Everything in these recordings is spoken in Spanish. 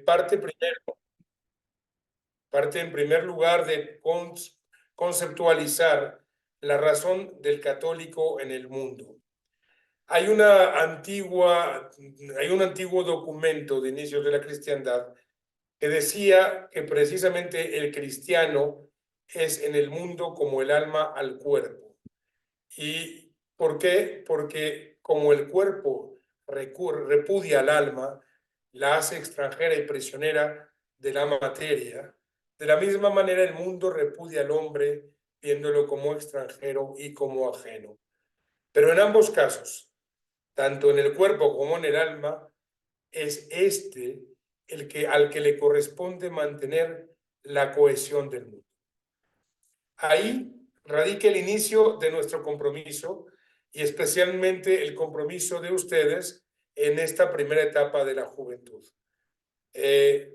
parte primero, parte en primer lugar de conceptualizar la razón del católico en el mundo. Hay un antiguo documento de inicios de la cristiandad que decía que precisamente el cristiano es en el mundo como el alma al cuerpo. ¿Y por qué? Porque como el cuerpo repudia al alma, la hace extranjera y prisionera de la materia, de la misma manera el mundo repudia al hombre viéndolo como extranjero y como ajeno. Pero en ambos casos, tanto en el cuerpo como en el alma, es al que le corresponde mantener la cohesión del mundo. Ahí radica el inicio de nuestro compromiso y especialmente el compromiso de ustedes en esta primera etapa de la juventud.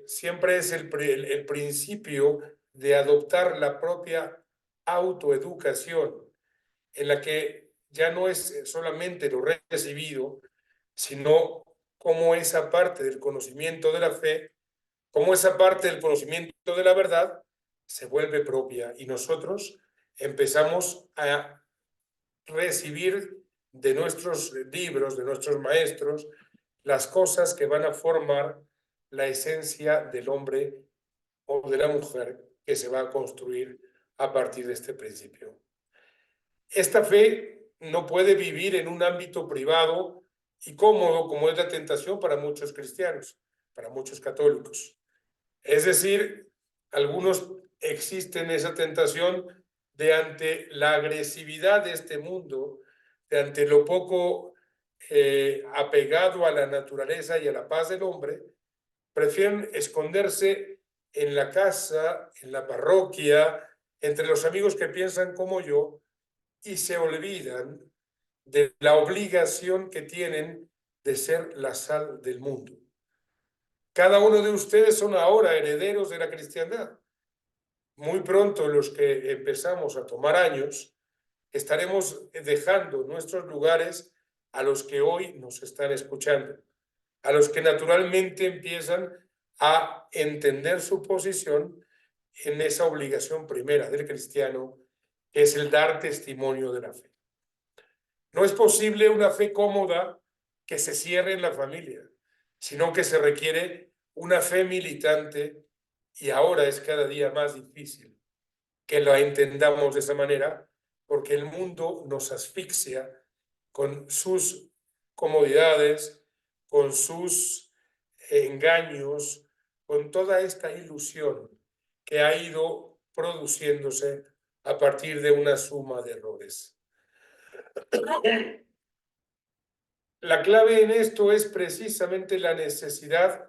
Siempre es el principio de adoptar la propia autoeducación, en la que ya no es solamente lo recibido, sino como esa parte del conocimiento de la fe, como esa parte del conocimiento de la verdad se vuelve propia y nosotros empezamos a recibir de nuestros libros, de nuestros maestros, las cosas que van a formar la esencia del hombre o de la mujer que se va a construir a partir de este principio. Esta fe no puede vivir en un ámbito privado y cómodo como es la tentación para muchos cristianos, para muchos católicos. Es decir, algunos existen esa tentación de ante la agresividad de este mundo, de ante lo poco apegado a la naturaleza y a la paz del hombre, prefieren esconderse en la casa, en la parroquia, entre los amigos que piensan como yo, y se olvidan de la obligación que tienen de ser la sal del mundo. Cada uno de ustedes son ahora herederos de la cristiandad. Muy pronto los que empezamos a tomar años, estaremos dejando nuestros lugares a los que hoy nos están escuchando, a los que naturalmente empiezan a entender su posición en esa obligación primera del cristiano, que es el dar testimonio de la fe. No es posible una fe cómoda que se cierre en la familia, sino que se requiere una fe militante y ahora es cada día más difícil que la entendamos de esa manera porque el mundo nos asfixia con sus comodidades, con sus engaños, con toda esta ilusión que ha ido produciéndose a partir de una suma de errores. La clave en esto es precisamente la necesidad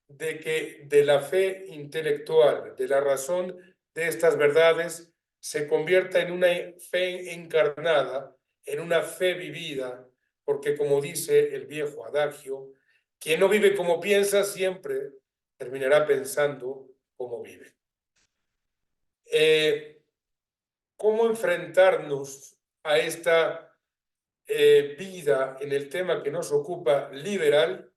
de que de la fe intelectual, de la razón de estas verdades, se convierta en una fe encarnada, en una fe vivida, porque como dice el viejo adagio, quien no vive como piensa siempre terminará pensando como vive. ¿Cómo enfrentarnos a esta vida en el tema que nos ocupa liberal,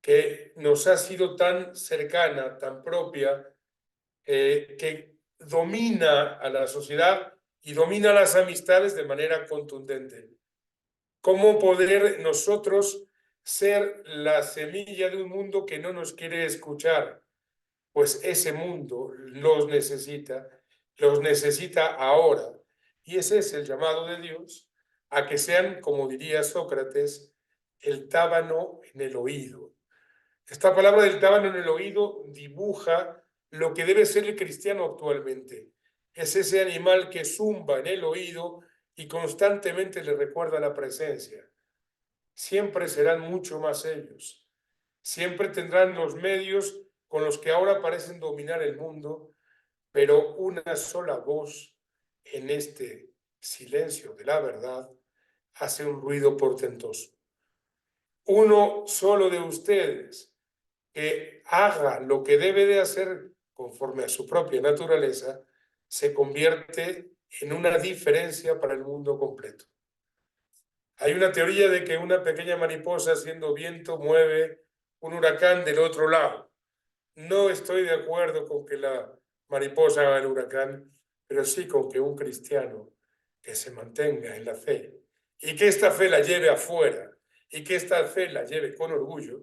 que nos ha sido tan cercana, tan propia, que domina a la sociedad y domina las amistades de manera contundente? ¿Cómo poder nosotros ser la semilla de un mundo que no nos quiere escuchar? Pues ese mundo los necesita ahora. Y ese es el llamado de Dios a que sean, como diría Sócrates, el tábano en el oído. Esta palabra del tábano en el oído dibuja lo que debe ser el cristiano actualmente. Es ese animal que zumba en el oído y constantemente le recuerda la presencia. Siempre serán mucho más ellos. Siempre tendrán los medios con los que ahora parecen dominar el mundo, pero una sola voz en este silencio de la verdad hace un ruido portentoso. Uno solo de ustedes que haga lo que debe de hacer conforme a su propia naturaleza, se convierte en una diferencia para el mundo completo. Hay una teoría de que una pequeña mariposa haciendo viento mueve un huracán del otro lado. No estoy de acuerdo con que la mariposa haga el huracán, pero sí con que un cristiano que se mantenga en la fe y que esta fe la lleve afuera y que esta fe la lleve con orgullo,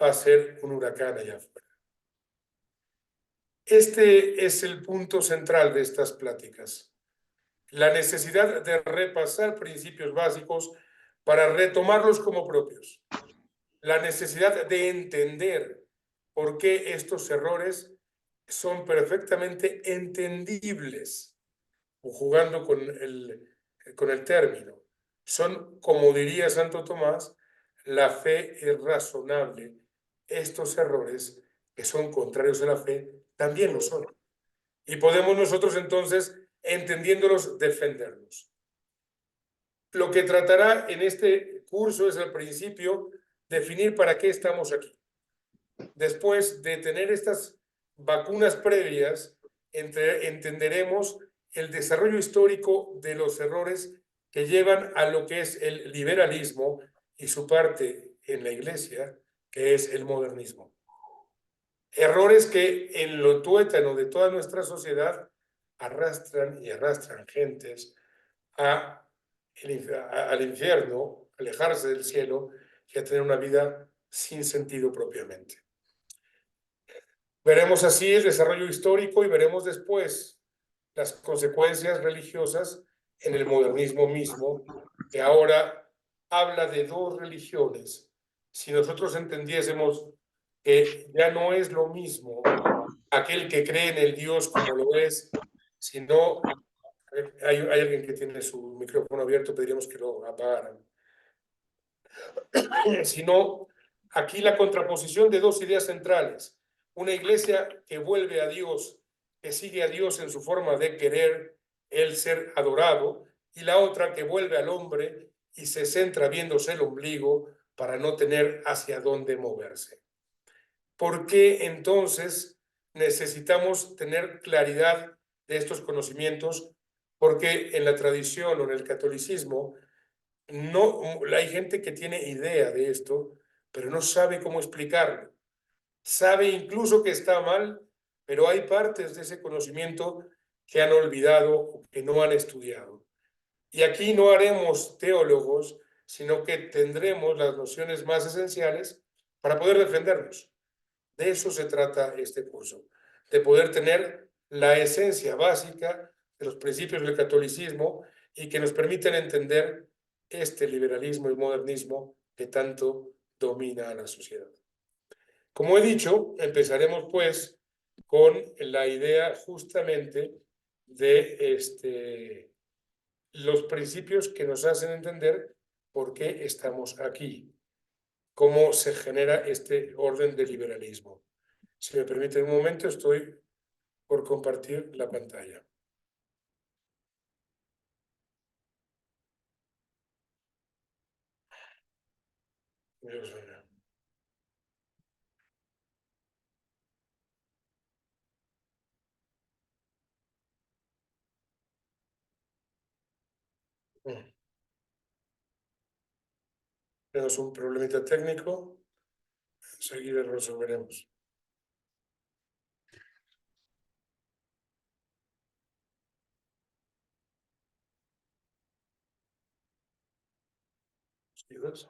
va a ser un huracán allá afuera. Este es el punto central de estas pláticas. La necesidad de repasar principios básicos para retomarlos como propios. La necesidad de entender por qué estos errores son perfectamente entendibles, jugando con el término. Son, como diría Santo Tomás, la fe es razonable. Estos errores que son contrarios a la fe también lo son. Y podemos nosotros entonces, entendiéndolos, defenderlos. Lo que tratará en este curso es al principio definir para qué estamos aquí. Después de tener estas vacunas previas, entenderemos el desarrollo histórico de los errores que llevan a lo que es el liberalismo y su parte en la Iglesia, que es el modernismo. Errores que en lo tuétano de toda nuestra sociedad arrastran y arrastran gentes al infierno, alejarse del cielo y a tener una vida sin sentido propiamente. Veremos así el desarrollo histórico y veremos después las consecuencias religiosas en el modernismo mismo, que ahora habla de dos religiones. Si nosotros entendiésemos que ya no es lo mismo aquel que cree en el Dios como lo es, sino hay alguien que tiene su micrófono abierto, pediríamos que lo apagaran. Sino aquí la contraposición de dos ideas centrales. Una iglesia que vuelve a Dios, que sigue a Dios en su forma de querer, el ser adorado, y la otra que vuelve al hombre y se centra viéndose el ombligo para no tener hacia dónde moverse. ¿Por qué entonces necesitamos tener claridad de estos conocimientos? Porque en la tradición o en el catolicismo no, hay gente que tiene idea de esto, pero no sabe cómo explicarlo. Sabe incluso que está mal, pero hay partes de ese conocimiento que han olvidado o que no han estudiado. Y aquí no haremos teólogos, sino que tendremos las nociones más esenciales para poder defendernos. De eso se trata este curso, de poder tener la esencia básica de los principios del catolicismo y que nos permiten entender este liberalismo y modernismo que tanto domina a la sociedad. Como he dicho, empezaremos pues con la idea justamente de los principios que nos hacen entender por qué estamos aquí, cómo se genera este orden de liberalismo. Si me permiten un momento, estoy por compartir la pantalla. Dios mío. Tenemos un problemita técnico, enseguida lo resolveremos. ¿Sigues?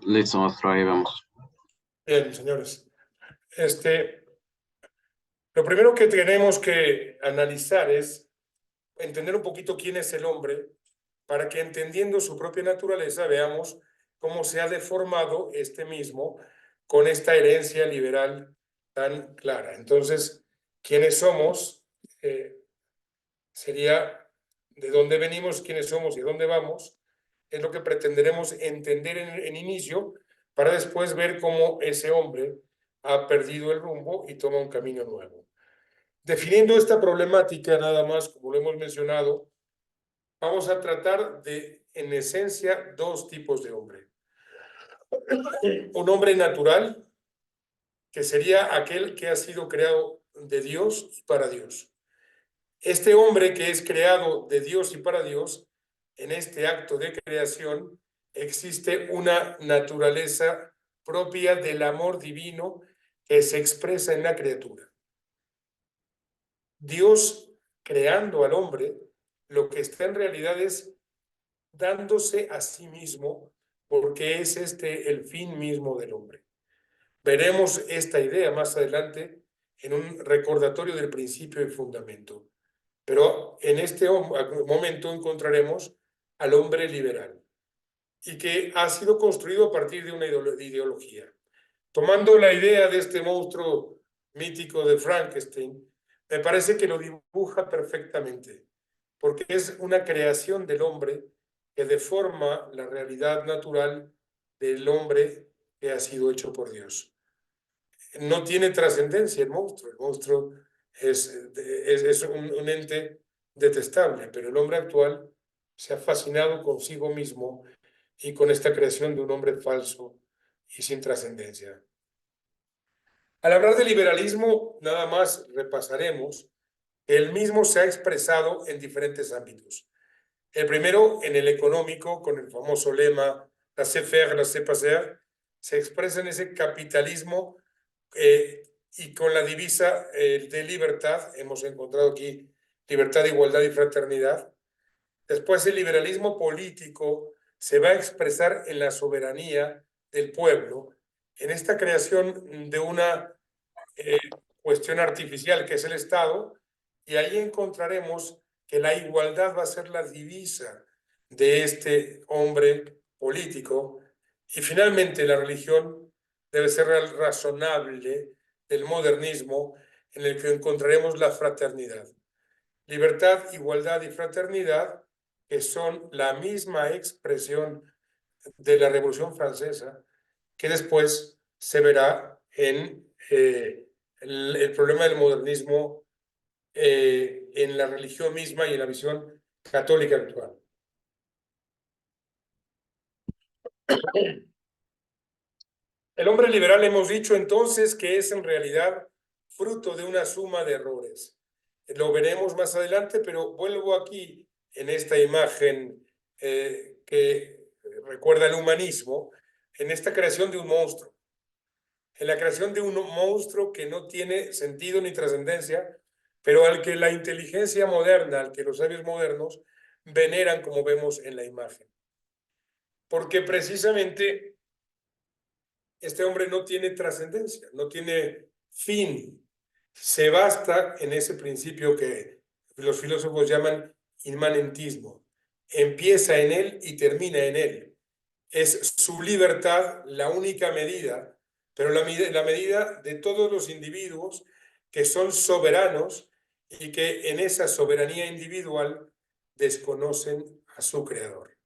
Listo, maestro, ahí vemos. Bien, señores. Lo primero que tenemos que analizar es entender un poquito quién es el hombre, para que entendiendo su propia naturaleza veamos cómo se ha deformado este mismo con esta herencia liberal tan clara. Entonces, ¿quiénes somos? Sería de dónde venimos, quiénes somos y dónde vamos. Es lo que pretenderemos entender en inicio, para después ver cómo ese hombre ha perdido el rumbo y toma un camino nuevo. Definiendo esta problemática, nada más, como lo hemos mencionado, vamos a tratar de, en esencia, dos tipos de hombre. Un hombre natural, que sería aquel que ha sido creado de Dios y para Dios. Este hombre que es creado de Dios y para Dios, en este acto de creación, existe una naturaleza propia del amor divino que se expresa en la criatura. Dios, creando al hombre, lo que está en realidad es dándose a sí mismo, porque es este el fin mismo del hombre. Veremos esta idea más adelante en un recordatorio del principio y fundamento. Pero en este momento encontraremos al hombre liberal y que ha sido construido a partir de una ideología. Tomando la idea de este monstruo mítico de Frankenstein, me parece que lo dibuja perfectamente, porque es una creación del hombre que deforma la realidad natural del hombre que ha sido hecho por Dios. No tiene trascendencia el monstruo es un ente detestable, pero el hombre actual se ha fascinado consigo mismo y con esta creación de un hombre falso y sin trascendencia. Al hablar de liberalismo, nada más repasaremos que el mismo se ha expresado en diferentes ámbitos. El primero, en el económico, con el famoso lema laissez-faire, laissez-passer, se expresa en ese capitalismo y con la divisa de libertad. Hemos encontrado aquí libertad, igualdad y fraternidad. Después, el liberalismo político se va a expresar en la soberanía del pueblo, en esta creación de una cuestión artificial que es el Estado, y ahí encontraremos que la igualdad va a ser la divisa de este hombre político, y finalmente la religión debe ser el razonable del modernismo, en el que encontraremos la fraternidad. Libertad, igualdad y fraternidad, que son la misma expresión de la Revolución Francesa, que después se verá en el problema del modernismo en la religión misma y en la visión católica actual. El hombre liberal, hemos dicho entonces que es en realidad fruto de una suma de errores. Lo veremos más adelante, pero vuelvo aquí en esta imagen que recuerda el humanismo, en esta creación de un monstruo. En la creación de un monstruo que no tiene sentido ni trascendencia, pero al que la inteligencia moderna, al que los sabios modernos veneran, como vemos en la imagen. Porque precisamente este hombre no tiene trascendencia, no tiene fin. Se basta en ese principio que los filósofos llaman inmanentismo. Empieza en él y termina en él. Es su libertad la única medida, pero la medida de todos los individuos que son soberanos y que en esa soberanía individual desconocen a su creador.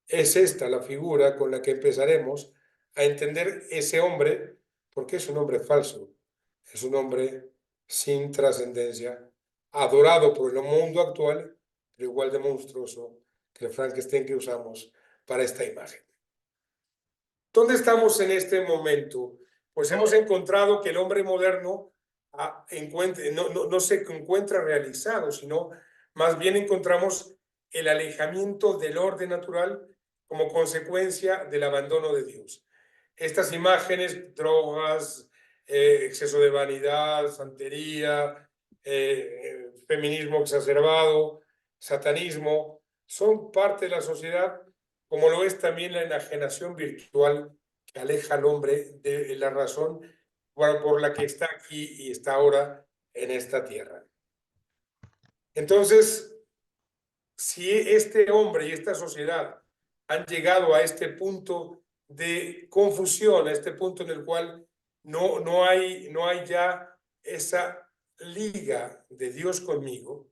Es esta la figura con la que empezaremos a entender ese hombre, porque es un hombre falso, es un hombre sin trascendencia, adorado por el mundo actual, pero igual de monstruoso que el Frankenstein que usamos para esta imagen. ¿Dónde estamos en este momento? Pues hemos encontrado que el hombre moderno no se encuentra realizado, sino más bien encontramos el alejamiento del orden natural como consecuencia del abandono de Dios. Estas imágenes, drogas, exceso de vanidad, santería, feminismo exacerbado, satanismo, son parte de la sociedad, como lo es también la enajenación virtual que aleja al hombre de la razón por la que está aquí y está ahora en esta tierra. Entonces, si este hombre y esta sociedad han llegado a este punto de confusión, a este punto en el cual no hay ya esa liga de Dios conmigo.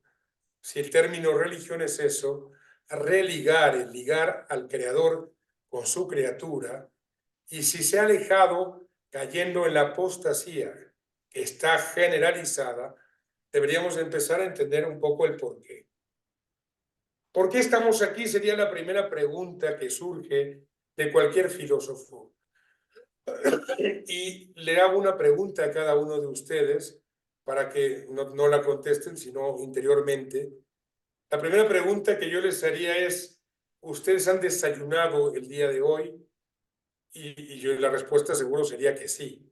Si el término religión es eso, religar, el ligar al Creador con su criatura, y si se ha alejado cayendo en la apostasía que está generalizada, deberíamos empezar a entender un poco el porqué. ¿Por qué estamos aquí? Sería la primera pregunta que surge de cualquier filósofo. Y le hago una pregunta a cada uno de ustedes para que no la contesten, sino interiormente. La primera pregunta que yo les haría es, ¿ustedes han desayunado el día de hoy? Y la respuesta seguro sería que sí.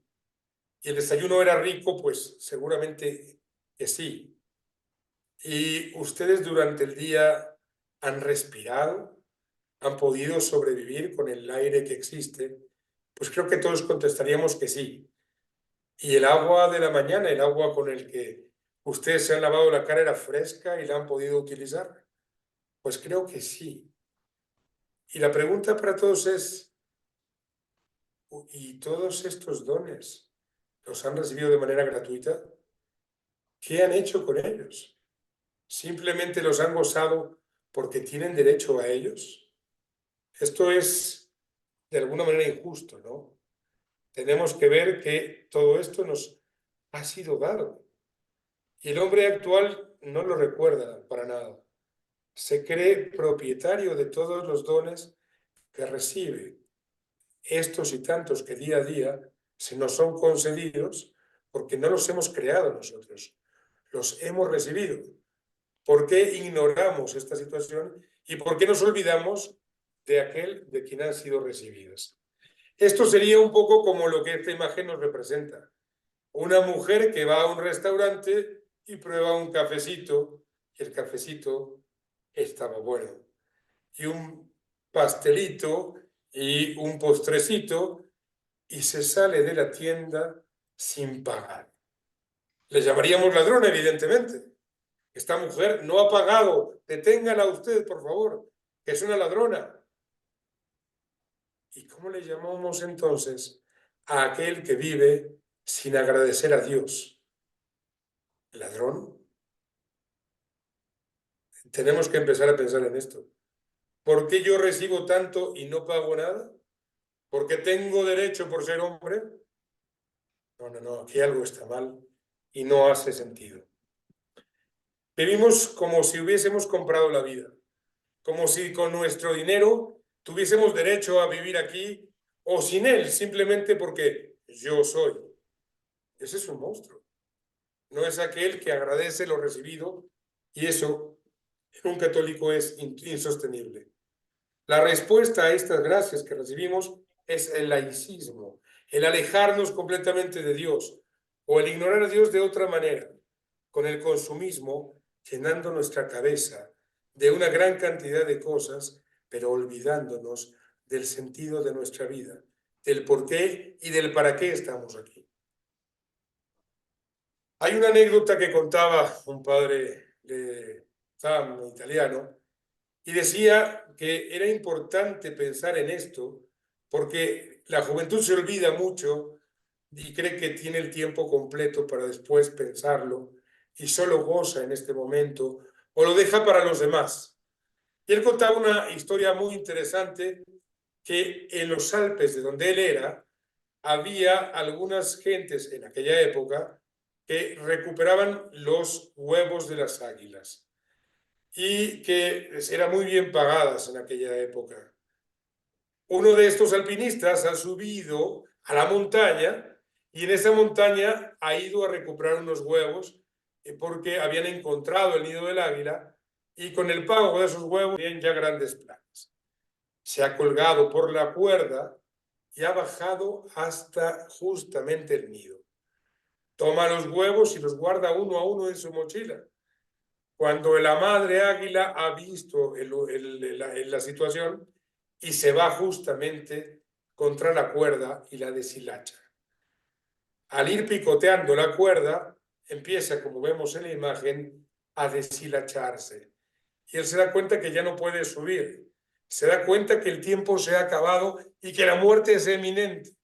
¿Y el desayuno era rico? Pues seguramente que sí. ¿Y ustedes durante el día han respirado? ¿Han podido sobrevivir con el aire que existe? Pues creo que todos contestaríamos que sí. ¿Y el agua de la mañana, el agua con el que ustedes se han lavado la cara, era fresca y la han podido utilizar? Pues creo que sí. Y la pregunta para todos es, ¿y todos estos dones los han recibido de manera gratuita? ¿Qué han hecho con ellos? ¿Simplemente los han gozado porque tienen derecho a ellos? Esto es de alguna manera injusto, ¿no? Tenemos que ver que todo esto nos ha sido dado. Y el hombre actual no lo recuerda para nada. Se cree propietario de todos los dones que recibe, estos y tantos que día a día se nos son concedidos porque no los hemos creado nosotros, los hemos recibido. ¿Por qué ignoramos esta situación y por qué nos olvidamos de aquel de quien han sido recibidas? Esto sería un poco como lo que esta imagen nos representa. Una mujer que va a un restaurante y prueba un cafecito, y el cafecito estaba bueno. Y un pastelito y un postrecito, y se sale de la tienda sin pagar. Le llamaríamos ladrón, evidentemente. Esta mujer no ha pagado. Deténgala usted, por favor, que es una ladrona. ¿Y cómo le llamamos entonces a aquel que vive sin agradecer a Dios? ¿Ladrón? Tenemos que empezar a pensar en esto. ¿Por qué yo recibo tanto y no pago nada? ¿Porque tengo derecho por ser hombre? No, aquí algo está mal y no hace sentido. Vivimos como si hubiésemos comprado la vida, como si con nuestro dinero tuviésemos derecho a vivir aquí o sin él, simplemente porque yo soy. Ese es un monstruo. No es aquel que agradece lo recibido, y eso en un católico es insostenible. La respuesta a estas gracias que recibimos es el laicismo, el alejarnos completamente de Dios o el ignorar a Dios de otra manera, con el consumismo llenando nuestra cabeza de una gran cantidad de cosas, pero olvidándonos del sentido de nuestra vida, del por qué y del para qué estamos aquí. Hay una anécdota que contaba un padre de italiano, y decía que era importante pensar en esto porque la juventud se olvida mucho y cree que tiene el tiempo completo para después pensarlo y solo goza en este momento o lo deja para los demás. Y él contaba una historia muy interesante, que en los Alpes de donde él era había algunas gentes en aquella época que recuperaban los huevos de las águilas y que eran muy bien pagadas en aquella época. Uno de estos alpinistas ha subido a la montaña y en esa montaña ha ido a recuperar unos huevos porque habían encontrado el nido del águila y con el pago de esos huevos tienen ya grandes planes. Se ha colgado por la cuerda y ha bajado hasta justamente el nido. Toma los huevos y los guarda uno a uno en su mochila. Cuando la madre águila ha visto la situación y se va justamente contra la cuerda y la deshilacha. Al ir picoteando la cuerda, empieza, como vemos en la imagen, a deshilacharse. Y él se da cuenta que ya no puede subir. Se da cuenta que el tiempo se ha acabado y que la muerte es eminente.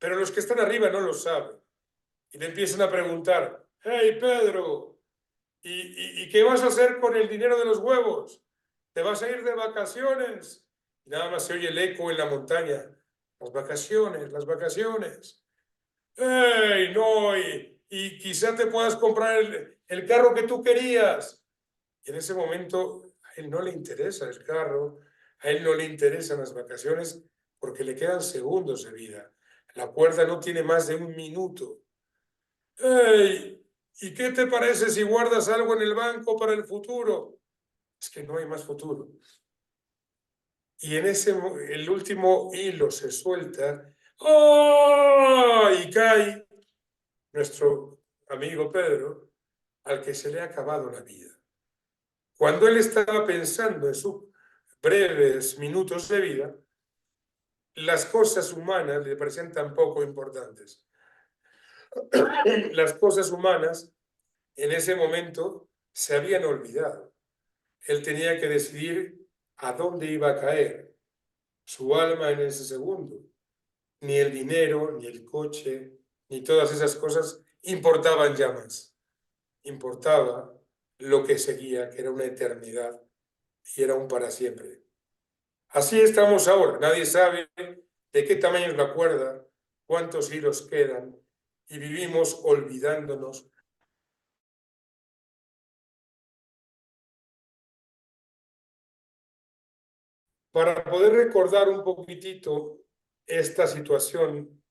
pero los que están arriba no lo saben. Y le empiezan a preguntar, hey Pedro, ¿y qué vas a hacer con el dinero de los huevos? ¿Te vas a ir de vacaciones? Y nada más se oye el eco en la montaña. Las vacaciones, las vacaciones. ¡Ey, no! Y quizá te puedas comprar el carro que tú querías. Y en ese momento a él no le interesa el carro, a él no le interesan las vacaciones porque le quedan segundos de vida. La cuerda no tiene más de 1 minuto. ¡Ey! ¿Y qué te parece si guardas algo en el banco para el futuro? Es que no hay más futuro. Y en el último hilo se suelta. ¡Oh! Y cae nuestro amigo Pedro, al que se le ha acabado la vida. Cuando él estaba pensando en sus breves minutos de vida, las cosas humanas le parecían tan poco importantes. Las cosas humanas en ese momento se habían olvidado. Él tenía que decidir a dónde iba a caer su alma en ese segundo. Ni el dinero, ni el coche, ni todas esas cosas importaban ya más. Importaba lo que seguía, que era una eternidad y era un para siempre. Así estamos ahora. Nadie sabe de qué tamaño es la cuerda, cuántos hilos quedan, y vivimos olvidándonos. Para poder recordar un poquitito esta situación,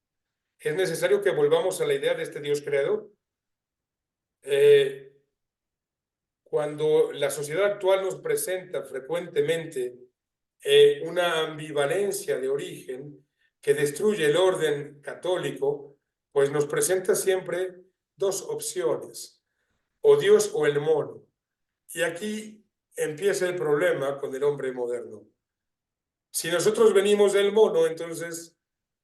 es necesario que volvamos a la idea de este Dios creador. Cuando la sociedad actual nos presenta frecuentemente una ambivalencia de origen que destruye el orden católico, pues nos presenta siempre dos opciones, o Dios o el mono. Y aquí empieza el problema con el hombre moderno. Si nosotros venimos del mono, entonces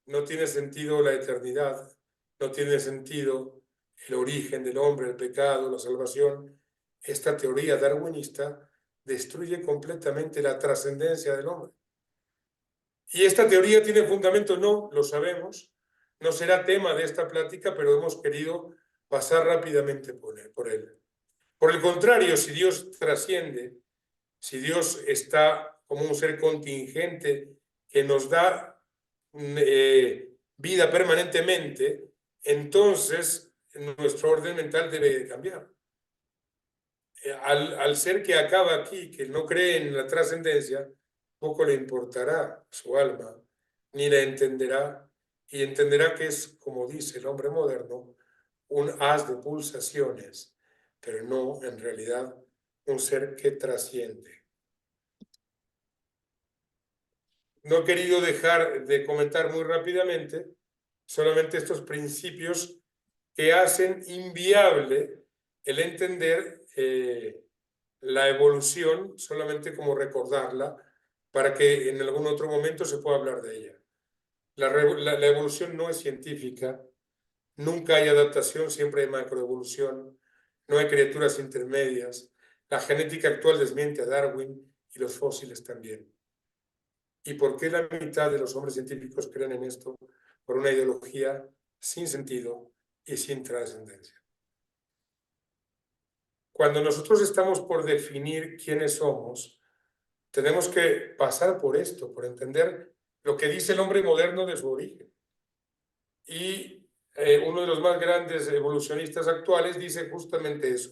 no tiene sentido la eternidad, no tiene sentido el origen del hombre, el pecado, la salvación. Esta teoría darwinista destruye completamente la trascendencia del hombre. ¿Y esta teoría tiene fundamento? No, lo sabemos. No será tema de esta plática, pero hemos querido pasar rápidamente por él. Por el contrario, si Dios trasciende, si Dios está como un ser contingente que nos da vida permanentemente, entonces nuestro orden mental debe cambiar. Al ser que acaba aquí, que no cree en la trascendencia, poco le importará su alma, ni la entenderá, y entenderá que es, como dice el hombre moderno, un haz de pulsaciones, pero no en realidad un ser que trasciende. No he querido dejar de comentar muy rápidamente solamente estos principios que hacen inviable el entender la evolución solamente como recordarla para que en algún otro momento se pueda hablar de ella. La evolución no es científica, nunca hay adaptación, siempre hay macroevolución, no hay criaturas intermedias. La genética actual desmiente a Darwin y los fósiles también. ¿Y por qué la mitad de los hombres científicos creen en esto? Por una ideología sin sentido y sin trascendencia. Cuando nosotros estamos por definir quiénes somos, tenemos que pasar por esto, por entender lo que dice el hombre moderno de su origen. Y uno de los más grandes evolucionistas actuales dice justamente eso.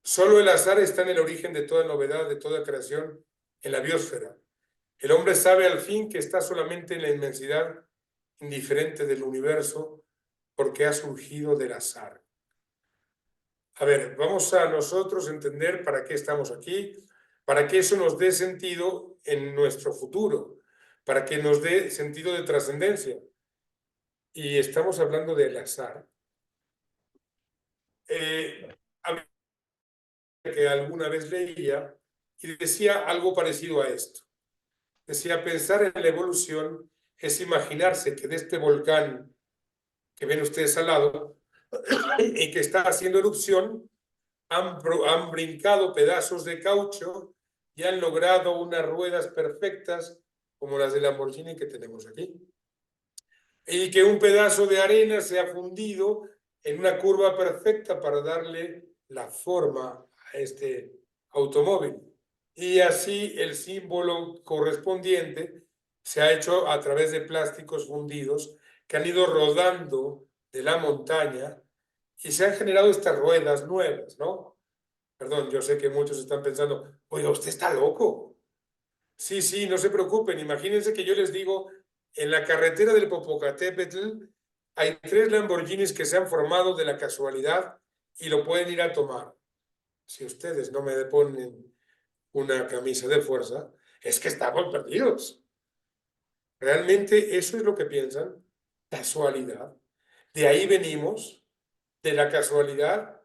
Solo el azar está en el origen de toda novedad, de toda creación en la biosfera. El hombre sabe al fin que está solamente en la inmensidad indiferente del universo porque ha surgido del azar. A ver, vamos a nosotros entender para qué estamos aquí, para que eso nos dé sentido en nuestro futuro, para que nos dé sentido de trascendencia. Y estamos hablando del azar. Que alguna vez leía y decía algo parecido a esto. Decía, pensar en la evolución es imaginarse que de este volcán que ven ustedes al lado y que está haciendo erupción, han brincado pedazos de caucho y han logrado unas ruedas perfectas como las de Lamborghini que tenemos aquí. y que un pedazo de arena se ha fundido en una curva perfecta para darle la forma a este automóvil. Y así el símbolo correspondiente se ha hecho a través de plásticos fundidos que han ido rodando de la montaña y se han generado estas ruedas nuevas, ¿no? Perdón, yo sé que muchos están pensando, oiga, usted está loco. Sí, sí, no se preocupen. Imagínense que yo les digo, en la carretera del Popocatépetl hay 3 Lamborghinis que se han formado de la casualidad y lo pueden ir a tomar. Si ustedes no me ponen una camisa de fuerza, es que estamos perdidos. Realmente eso es lo que piensan. Casualidad. De ahí venimos, de la casualidad.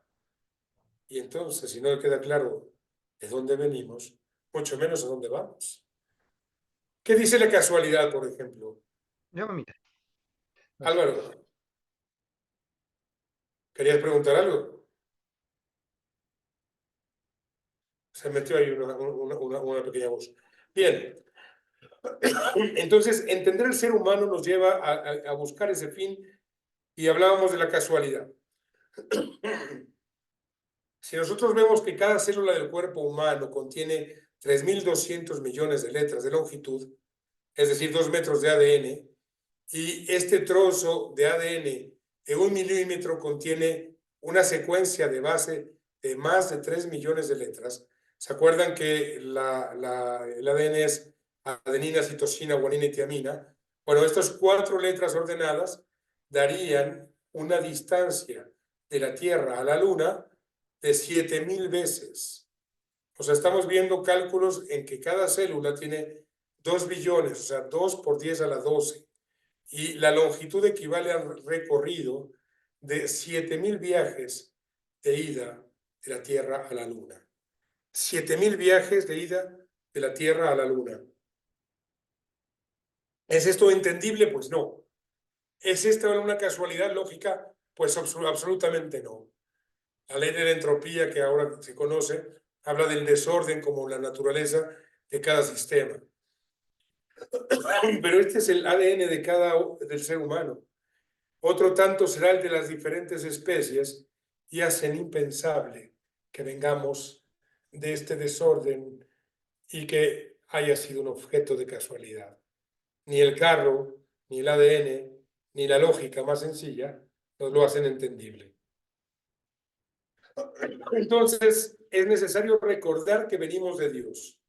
Y entonces, si no queda claro de dónde venimos, mucho menos a dónde vamos. ¿Qué dice la casualidad, por ejemplo? No, mira, no sé. Álvaro, ¿querías preguntar algo? Se metió ahí una pequeña voz. Bien, entonces entender el ser humano nos lleva a buscar ese fin y hablábamos de la casualidad. Si nosotros vemos que cada célula del cuerpo humano contiene 3.200 millones de letras de longitud, es decir, 2 metros de ADN, y este trozo de ADN en 1 milímetro contiene una secuencia de base de más de 3 millones de letras. ¿Se acuerdan que el ADN es adenina, citosina, guanina y tiamina? Bueno, estas 4 letras ordenadas darían una distancia de la Tierra a la Luna de 7.000 veces. O sea, estamos viendo cálculos en que cada célula tiene 2 billones, o sea, 2 por 10 a la 12. Y la longitud equivale al recorrido de 7.000 viajes de ida de la Tierra a la Luna. 7.000 viajes de ida de la Tierra a la Luna. ¿Es esto entendible? Pues no. ¿Es esta una casualidad lógica? Pues absolutamente no. La ley de la entropía, que ahora se conoce, habla del desorden como la naturaleza de cada sistema. Pero este es el ADN del ser humano. Otro tanto será el de las diferentes especies y hacen impensable que vengamos de este desorden y que haya sido un objeto de casualidad. Ni el carro, ni el ADN, ni la lógica más sencilla nos lo hacen entendible. Entonces, es necesario recordar que venimos de Dios.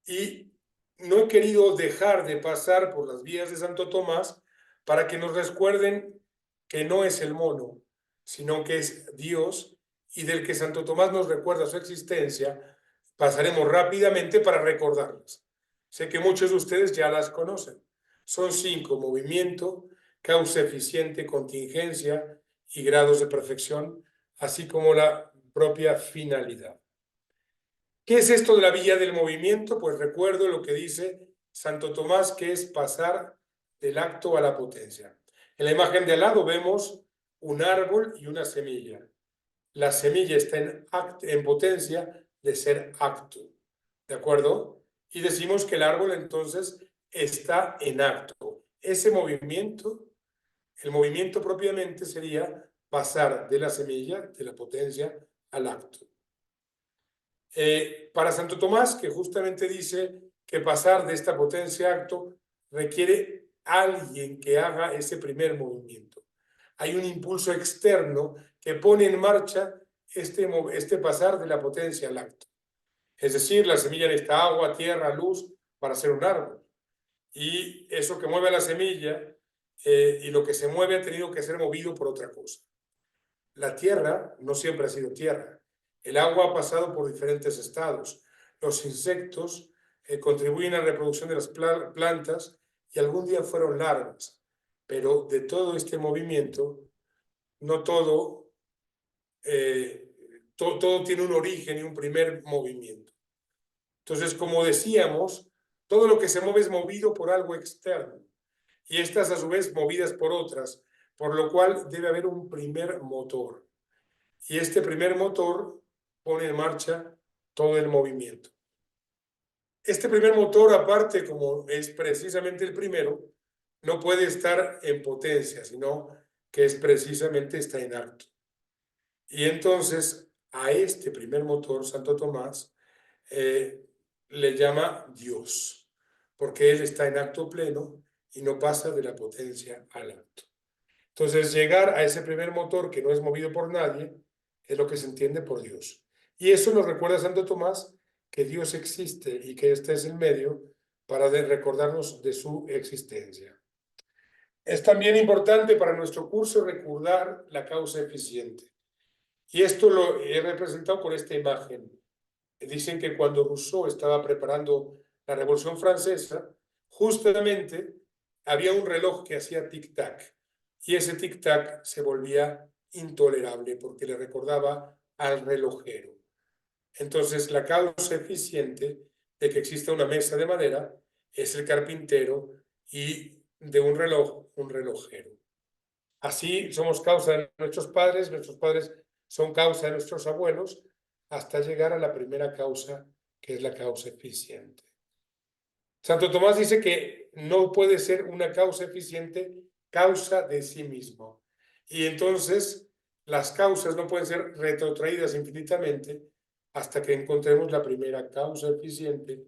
Y no he querido dejar de pasar por las vías de Santo Tomás para que nos recuerden que no es el mono, sino que es Dios, y del que Santo Tomás nos recuerda su existencia, pasaremos rápidamente para recordarlas. Sé que muchos de ustedes ya las conocen. Son 5: movimiento, causa eficiente, contingencia y grados de perfección, así como la propia finalidad. ¿Qué es esto de la vía del movimiento? Pues recuerdo lo que dice Santo Tomás, que es pasar del acto a la potencia. En la imagen de al lado vemos un árbol y una semilla. La semilla está en potencia de ser acto, ¿de acuerdo? Y decimos que el árbol entonces está en acto. Ese movimiento, el movimiento propiamente sería pasar de la semilla, de la potencia, al acto. Para Santo Tomás, que justamente dice que pasar de esta potencia a acto requiere alguien que haga ese primer movimiento. Hay un impulso externo que pone en marcha este pasar de la potencia al acto. Es decir, la semilla necesita agua, tierra, luz para ser un árbol. Y eso que mueve a la semilla y lo que se mueve ha tenido que ser movido por otra cosa. La tierra no siempre ha sido tierra. El agua ha pasado por diferentes estados. Los insectos contribuyen a la reproducción de las plantas y algún día fueron larvas. Pero de todo este movimiento, no todo, todo tiene un origen y un primer movimiento. Entonces, como decíamos, todo lo que se mueve es movido por algo externo y estas a su vez movidas por otras, por lo cual debe haber un primer motor. Y este primer motor pone en marcha todo el movimiento. Este primer motor, aparte, como es precisamente el primero, no puede estar en potencia, sino que es precisamente está en acto. Y entonces a este primer motor, Santo Tomás, le llama Dios, porque él está en acto pleno y no pasa de la potencia al acto. Entonces, llegar a ese primer motor que no es movido por nadie es lo que se entiende por Dios. Y eso nos recuerda a Santo Tomás que Dios existe y que este es el medio para recordarnos de su existencia. Es también importante para nuestro curso recordar la causa eficiente. Y esto lo he representado con esta imagen. Dicen que cuando Rousseau estaba preparando la Revolución Francesa, justamente había un reloj que hacía tic-tac. Y ese tic-tac se volvía intolerable porque le recordaba al relojero. Entonces, la causa eficiente de que exista una mesa de madera es el carpintero y de un reloj, un relojero. Así somos causa de nuestros padres son causa de nuestros abuelos, hasta llegar a la primera causa, que es la causa eficiente. Santo Tomás dice que no puede ser una causa eficiente causa de sí mismo. Y entonces las causas no pueden ser retrotraídas infinitamente hasta que encontremos la primera causa eficiente.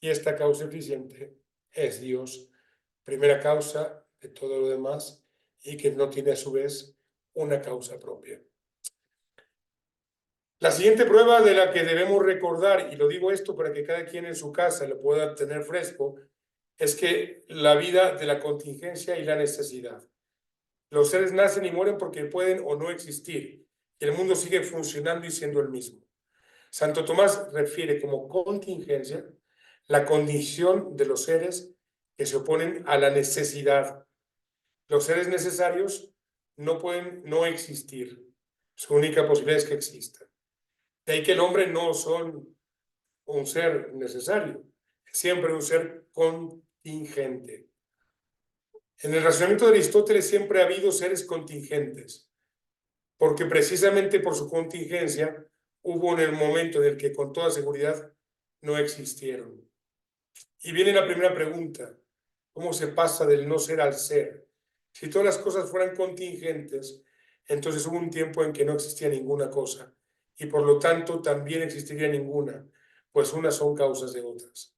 Y esta causa eficiente es Dios, primera causa de todo lo demás y que no tiene a su vez una causa propia. La siguiente prueba de la que debemos recordar, y lo digo esto para que cada quien en su casa lo pueda tener fresco, es que la vida de la contingencia y la necesidad. Los seres nacen y mueren porque pueden o no existir, y el mundo sigue funcionando y siendo el mismo. Santo Tomás refiere como contingencia la condición de los seres que se oponen a la necesidad. Los seres necesarios no pueden no existir. Su única posibilidad es que existan. De ahí que el hombre no son un ser necesario, es siempre un ser contingente. En el razonamiento de Aristóteles siempre ha habido seres contingentes, porque precisamente por su contingencia hubo en el momento en el que con toda seguridad no existieron. Y viene la primera pregunta, ¿cómo se pasa del no ser al ser? Si todas las cosas fueran contingentes, entonces hubo un tiempo en que no existía ninguna cosa y por lo tanto también existiría ninguna, pues unas son causas de otras.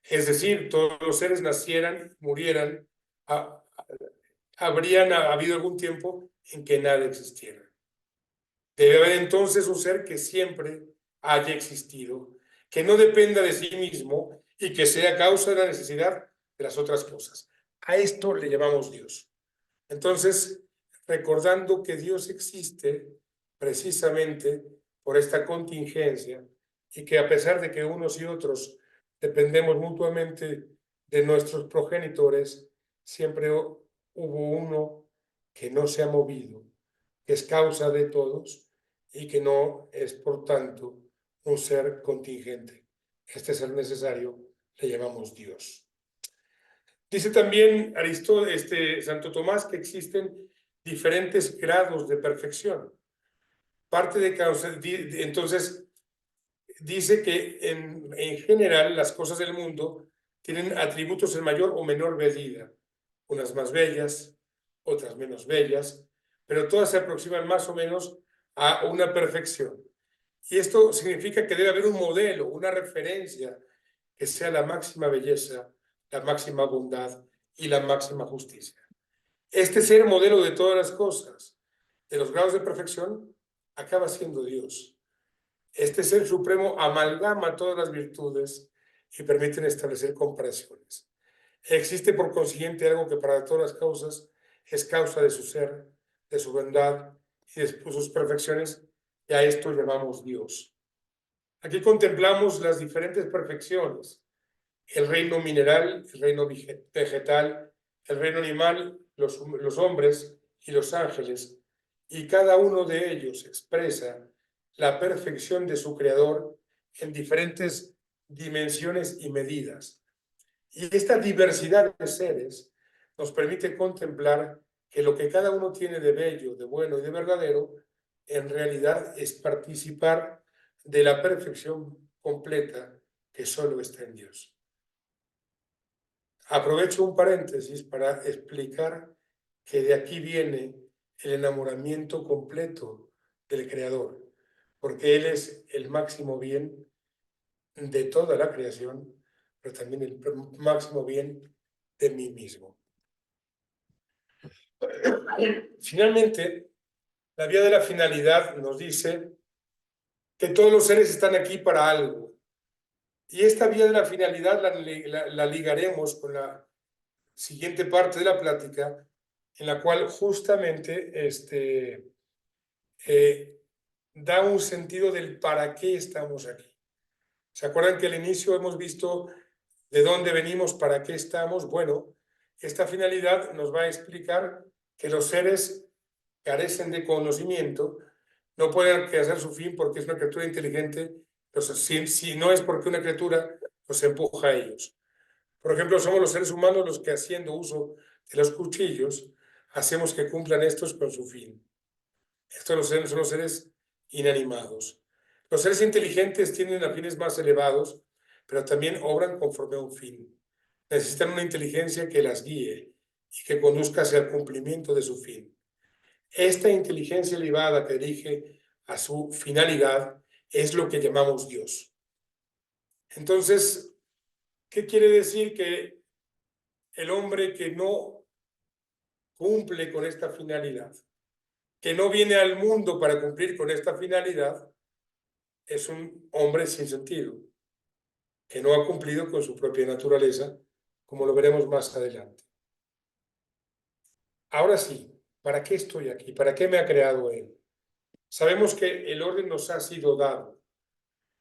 Es decir, todos los seres nacieran, murieran, habrían habido algún tiempo en que nada existiera. Debe haber entonces un ser que siempre haya existido, que no dependa de sí mismo y que sea causa de la necesidad de las otras cosas. A esto le llamamos Dios. Entonces, recordando que Dios existe precisamente por esta contingencia y que a pesar de que unos y otros dependemos mutuamente de nuestros progenitores, siempre hubo uno que no se ha movido, que es causa de todos y que no es, por tanto, un ser contingente. Este ser necesario le llamamos Dios. Dice también Santo Tomás que existen diferentes grados de perfección. Parte de causa, entonces, dice que en general las cosas del mundo tienen atributos en mayor o menor medida, unas más bellas, otras menos bellas, pero todas se aproximan más o menos a una perfección. Y esto significa que debe haber un modelo, una referencia que sea la máxima belleza, la máxima bondad y la máxima justicia. Este ser modelo de todas las cosas, de los grados de perfección, acaba siendo Dios. Este ser supremo amalgama todas las virtudes y permite establecer comparaciones. Existe por consiguiente algo que para todas las causas es causa de su ser, de su bondad y de sus perfecciones, y a esto llamamos Dios. Aquí contemplamos las diferentes perfecciones: el reino mineral, el reino vegetal, el reino animal, los hombres y los ángeles, y cada uno de ellos expresa la perfección de su creador en diferentes dimensiones y medidas. Y esta diversidad de seres nos permite contemplar que lo que cada uno tiene de bello, de bueno y de verdadero, en realidad es participar de la perfección completa que solo está en Dios. Aprovecho un paréntesis para explicar que de aquí viene el enamoramiento completo del Creador, porque Él es el máximo bien de toda la creación, pero también el máximo bien de mí mismo. Finalmente, la vía de la finalidad nos dice que todos los seres están aquí para algo. Y esta vía de la finalidad la ligaremos con la siguiente parte de la plática, en la cual justamente da un sentido del para qué estamos aquí. ¿Se acuerdan que al inicio hemos visto de dónde venimos, para qué estamos? Bueno, esta finalidad nos va a explicar que los seres carecen de conocimiento, no pueden alcanzar su fin porque es una criatura inteligente. Entonces, si no es porque una criatura los empuja a ellos. Por ejemplo, somos los seres humanos los que, haciendo uso de los cuchillos, hacemos que cumplan estos con su fin. Estos son los seres inanimados. Los seres inteligentes tienen a fines más elevados, pero también obran conforme a un fin. Necesitan una inteligencia que las guíe y que conduzca hacia el cumplimiento de su fin. Esta inteligencia elevada que dirige a su finalidad es lo que llamamos Dios. Entonces, ¿qué quiere decir? Que el hombre que no cumple con esta finalidad, que no viene al mundo para cumplir con esta finalidad, es un hombre sin sentido, que no ha cumplido con su propia naturaleza, como lo veremos más adelante. Ahora sí, ¿para qué estoy aquí? ¿Para qué me ha creado Él? Sabemos que el orden nos ha sido dado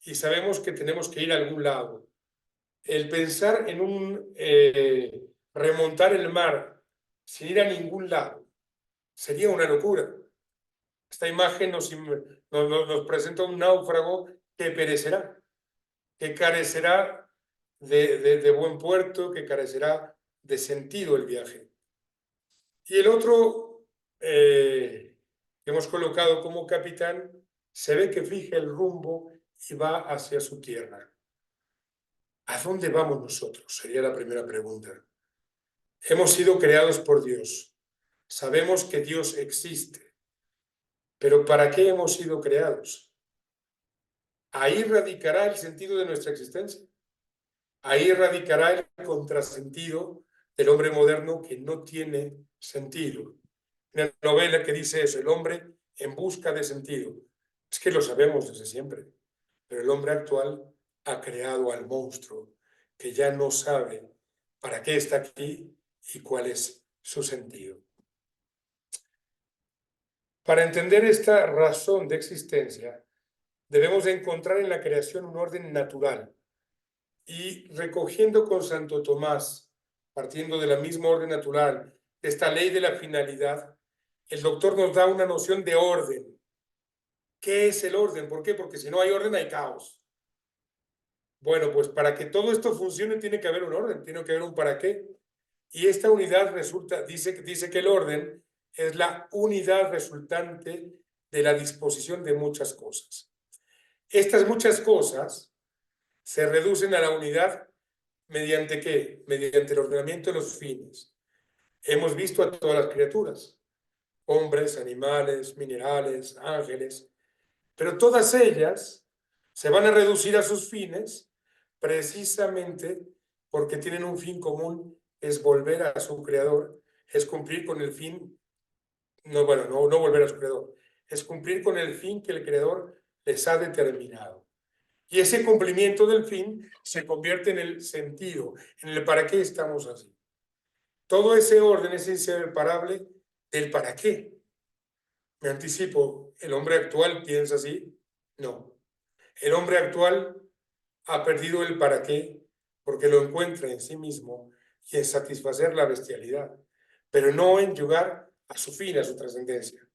y sabemos que tenemos que ir a algún lado. El pensar en remontar el mar sin ir a ningún lado sería una locura. Esta imagen nos presenta un náufrago que perecerá, que carecerá de buen puerto, que carecerá de sentido el viaje. Y el otro que hemos colocado como capitán se ve que fija el rumbo y va hacia su tierra. ¿A dónde vamos nosotros? Sería la primera pregunta. Hemos sido creados por Dios. Sabemos que Dios existe. Pero ¿para qué hemos sido creados? Ahí radicará el sentido de nuestra existencia. Ahí radicará el contrasentido del hombre moderno que no tiene sentido. Una novela que dice eso, el hombre en busca de sentido. Es que lo sabemos desde siempre, pero el hombre actual ha creado al monstruo que ya no sabe para qué está aquí y cuál es su sentido. Para entender esta razón de existencia, debemos de encontrar en la creación un orden natural. Y recogiendo con Santo Tomás, partiendo de la misma orden natural, de esta ley de la finalidad, el doctor nos da una noción de orden. ¿Qué es el orden? ¿Por qué? Porque si no hay orden hay caos. Bueno, pues para que todo esto funcione tiene que haber un orden, tiene que haber un para qué. Y esta unidad dice que el orden es la unidad resultante de la disposición de muchas cosas. Estas muchas cosas se reducen a la unidad ¿mediante qué? Mediante el ordenamiento de los fines. Hemos visto a todas las criaturas, hombres, animales, minerales, ángeles, pero todas ellas se van a reducir a sus fines precisamente porque tienen un fin común, es volver a su creador, es cumplir con el fin, no volver a su creador, es cumplir con el fin que el creador les ha determinado. Y ese cumplimiento del fin se convierte en el sentido, en el para qué estamos así. Todo ese orden es inseparable del para qué. Me anticipo, ¿el hombre actual piensa así? No. El hombre actual ha perdido el para qué porque lo encuentra en sí mismo y en satisfacer la bestialidad, pero no en llegar a su fin, a su trascendencia.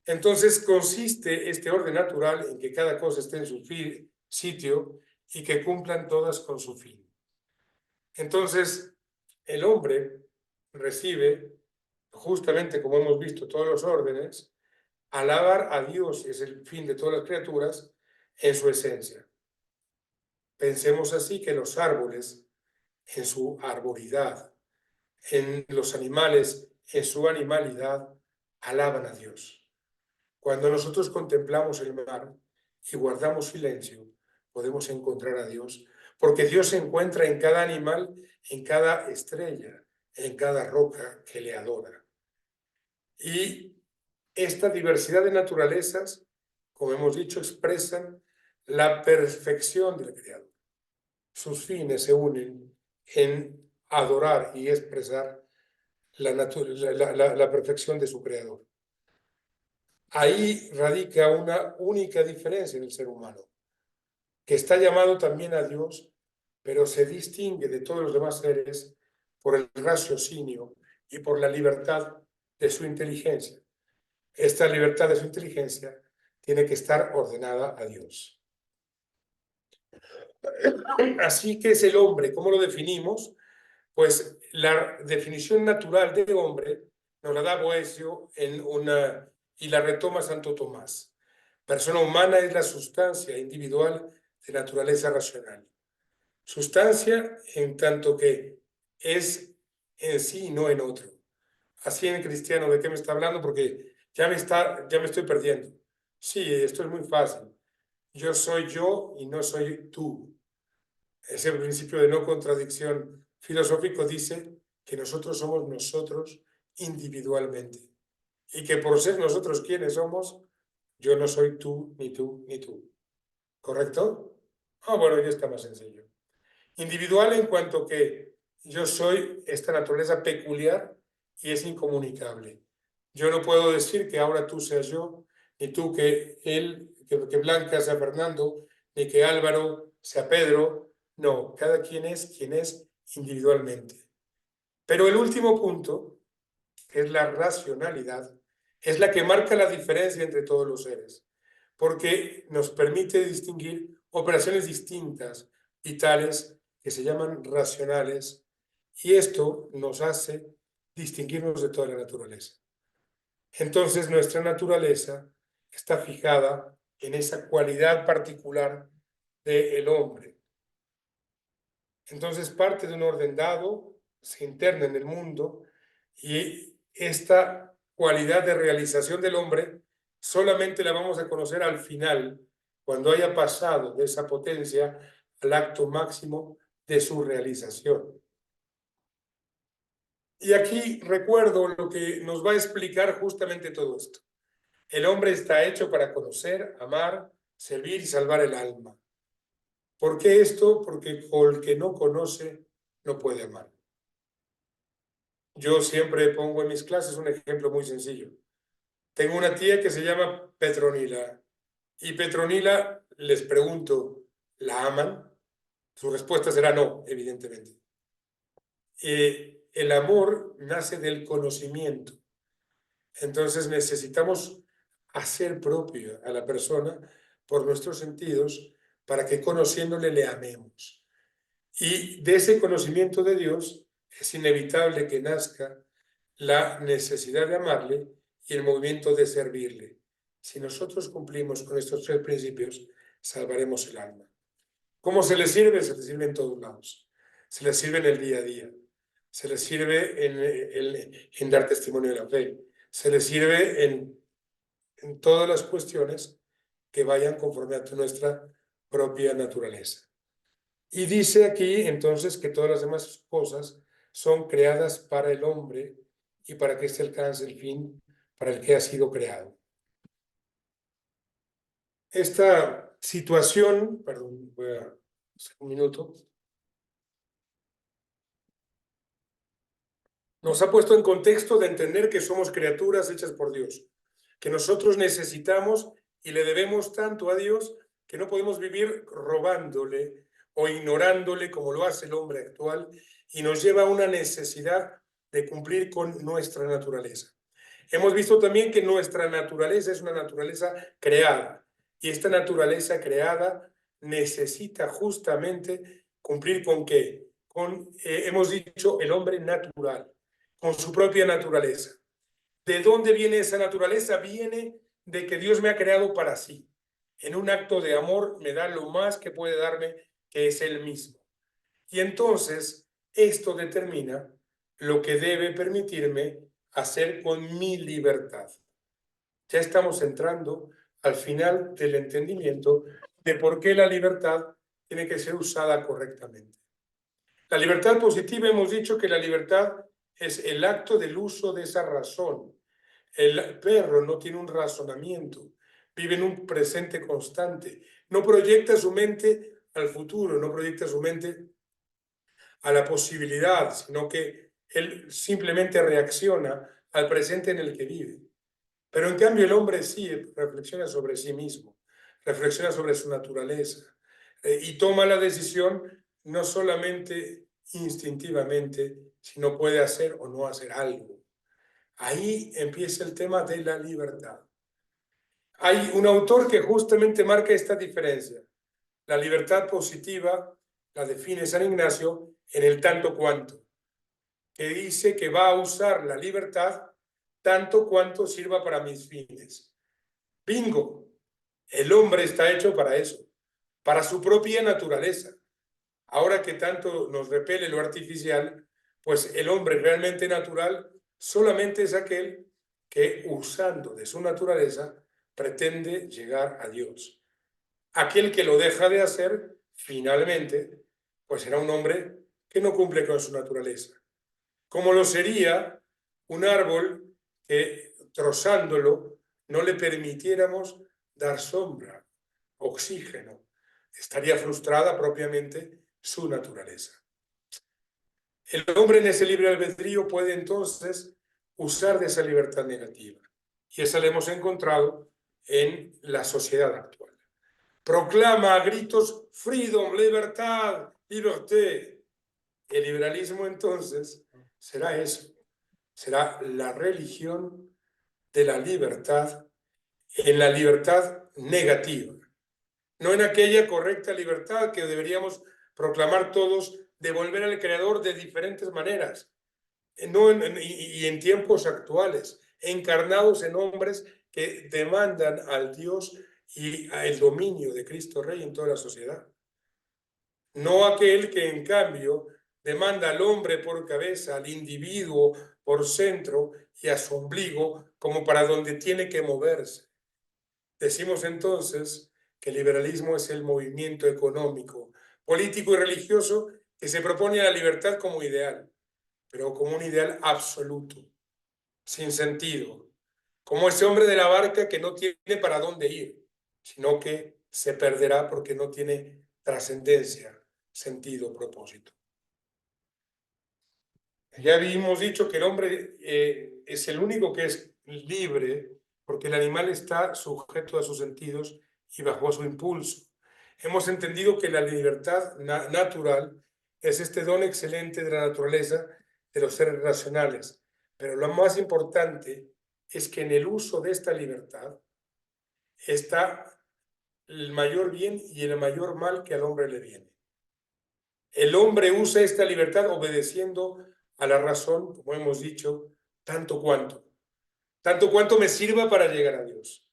Entonces consiste este orden natural en que cada cosa esté en su sitio y que cumplan todas con su fin. Entonces, el hombre recibe, justamente como hemos visto todos los órdenes, alabar a Dios, es el fin de todas las criaturas, en su esencia. Pensemos así que los árboles en su arboridad, en los animales, en su animalidad, alaban a Dios. Cuando nosotros contemplamos el mar y guardamos silencio, podemos encontrar a Dios, porque Dios se encuentra en cada animal, en cada estrella, en cada roca que le adora. Y esta diversidad de naturalezas, como hemos dicho, expresan la perfección del Creador. Sus fines se unen en adorar y expresar la perfección de su Creador. Ahí radica una única diferencia en el ser humano, que está llamado también a Dios, pero se distingue de todos los demás seres por el raciocinio y por la libertad de su inteligencia. Esta libertad de su inteligencia tiene que estar ordenada a Dios. Así que es el hombre. ¿Cómo lo definimos? Pues la definición natural de hombre nos la da Boecio y la retoma Santo Tomás. Persona humana es la sustancia individual de naturaleza racional. Sustancia en tanto que es en sí y no en otro. Así en cristiano, ¿de qué me está hablando? Porque ya me estoy perdiendo. Sí, esto es muy fácil. Yo soy yo y no soy tú. Ese principio de no contradicción filosófico dice que nosotros somos nosotros individualmente y que por ser nosotros quienes somos, yo no soy tú, ni tú, ni tú. ¿Correcto? Bueno, ya está más sencillo. Individual en cuanto que yo soy esta naturaleza peculiar y es incomunicable. Yo no puedo decir que ahora tú seas yo, ni tú que que Blanca sea Fernando, ni que Álvaro sea Pedro. No, cada quien es quien es individualmente. Pero el último punto, que es la racionalidad, es la que marca la diferencia entre todos los seres, porque nos permite distinguir operaciones distintas, vitales, que se llaman racionales, y esto nos hace distinguirnos de toda la naturaleza. Entonces, nuestra naturaleza está fijada en esa cualidad particular del hombre. Entonces, parte de un orden dado se interna en el mundo y esta cualidad de realización del hombre solamente la vamos a conocer al final, cuando haya pasado de esa potencia al acto máximo de su realización. Y aquí recuerdo lo que nos va a explicar justamente todo esto. El hombre está hecho para conocer, amar, servir y salvar el alma. ¿Por qué esto? Porque el que no conoce no puede amar. Yo siempre pongo en mis clases un ejemplo muy sencillo. Tengo una tía que se llama Petronila y Petronila les pregunto, ¿la aman? Su respuesta será no, evidentemente. El amor nace del conocimiento. Entonces necesitamos hacer propio a la persona por nuestros sentidos para que conociéndole le amemos. Y de ese conocimiento de Dios es inevitable que nazca la necesidad de amarle y el movimiento de servirle. Si nosotros cumplimos con estos tres principios, salvaremos el alma. ¿Cómo se le sirve? Se le sirve en todos lados. Se le sirve en el día a día. Se le sirve en dar testimonio de la fe. Se le sirve en todas las cuestiones que vayan conforme a nuestra propia naturaleza. Y dice aquí entonces que todas las demás cosas son creadas para el hombre y para que éste alcance el fin para el que ha sido creado. Esta situación, perdón, voy a hacer un minuto, nos ha puesto en contexto de entender que somos criaturas hechas por Dios, que nosotros necesitamos y le debemos tanto a Dios que no podemos vivir robándole o ignorándole como lo hace el hombre actual y nos lleva a una necesidad de cumplir con nuestra naturaleza. Hemos visto también que nuestra naturaleza es una naturaleza creada y esta naturaleza creada necesita justamente cumplir con ¿qué? Hemos dicho, el hombre natural, con su propia naturaleza. ¿De dónde viene esa naturaleza? Viene de que Dios me ha creado para sí. En un acto de amor me da lo más que puede darme, que es Él mismo. Y entonces, esto determina lo que debe permitirme hacer con mi libertad. Ya estamos entrando al final del entendimiento de por qué la libertad tiene que ser usada correctamente. La libertad positiva, hemos dicho que la libertad es el acto del uso de esa razón. El perro no tiene un razonamiento, vive en un presente constante, no proyecta su mente al futuro, no proyecta su mente a la posibilidad, sino que él simplemente reacciona al presente en el que vive. Pero en cambio el hombre sí reflexiona sobre sí mismo, reflexiona sobre su naturaleza y toma la decisión no solamente instintivamente, sino puede hacer o no hacer algo. Ahí empieza el tema de la libertad. Hay un autor que justamente marca esta diferencia. La libertad positiva la define San Ignacio en el tanto cuanto, que dice que va a usar la libertad tanto cuanto sirva para mis fines. Bingo, el hombre está hecho para eso, para su propia naturaleza. Ahora que tanto nos repele lo artificial, pues el hombre realmente natural solamente es aquel que, usando de su naturaleza, pretende llegar a Dios. Aquel que lo deja de hacer, finalmente, pues será un hombre que no cumple con su naturaleza. Como lo sería un árbol que, trozándolo, no le permitiéramos dar sombra, oxígeno. Estaría frustrada propiamente su naturaleza. El hombre en ese libre albedrío puede entonces usar de esa libertad negativa. Y esa la hemos encontrado en la sociedad actual. Proclama a gritos freedom, libertad, liberté. El liberalismo entonces será eso, será la religión de la libertad en la libertad negativa, no en aquella correcta libertad que deberíamos proclamar todos de volver al Creador de diferentes maneras, no y en tiempos actuales, encarnados en hombres que demandan al Dios y el dominio de Cristo Rey en toda la sociedad. No aquel que en cambio demanda al hombre por cabeza, al individuo por centro y a su ombligo como para donde tiene que moverse. Decimos entonces que el liberalismo es el movimiento económico, político y religioso que se propone a la libertad como ideal, pero como un ideal absoluto, sin sentido, como ese hombre de la barca que no tiene para dónde ir, sino que se perderá porque no tiene trascendencia, sentido, propósito. Ya habíamos dicho que el hombre es el único que es libre porque el animal está sujeto a sus sentidos y bajo su impulso. Hemos entendido que la libertad natural es este don excelente de la naturaleza de los seres racionales, pero lo más importante es que en el uso de esta libertad está el mayor bien y el mayor mal que al hombre le viene. El hombre usa esta libertad obedeciendo a la razón, como hemos dicho, tanto cuanto me sirva para llegar a Dios.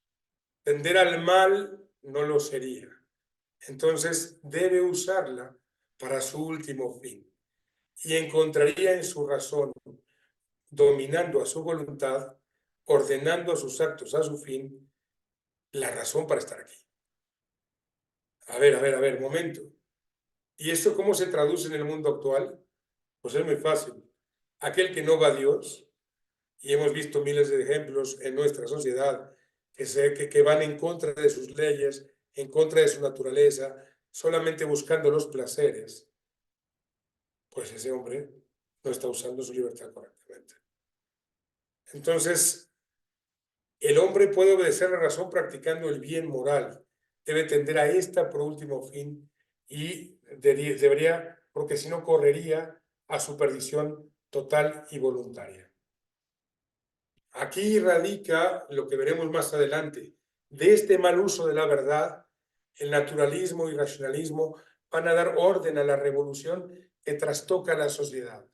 Tender al mal no lo sería. Entonces debe usarla para su último fin y encontraría en su razón, dominando a su voluntad, ordenando sus actos a su fin, la razón para estar aquí. A ver, momento. ¿Y esto cómo se traduce en el mundo actual? Pues es muy fácil. Aquel que no va a Dios, y hemos visto miles de ejemplos en nuestra sociedad que van en contra de sus leyes, en contra de su naturaleza, solamente buscando los placeres, pues ese hombre no está usando su libertad correctamente. Entonces, el hombre puede obedecer la razón practicando el bien moral, debe tender a esta por último fin y debería, porque si no correría a su perdición total y voluntaria. Aquí radica lo que veremos más adelante. De este mal uso de la verdad, el naturalismo y racionalismo van a dar orden a la revolución que trastoca la sociedad.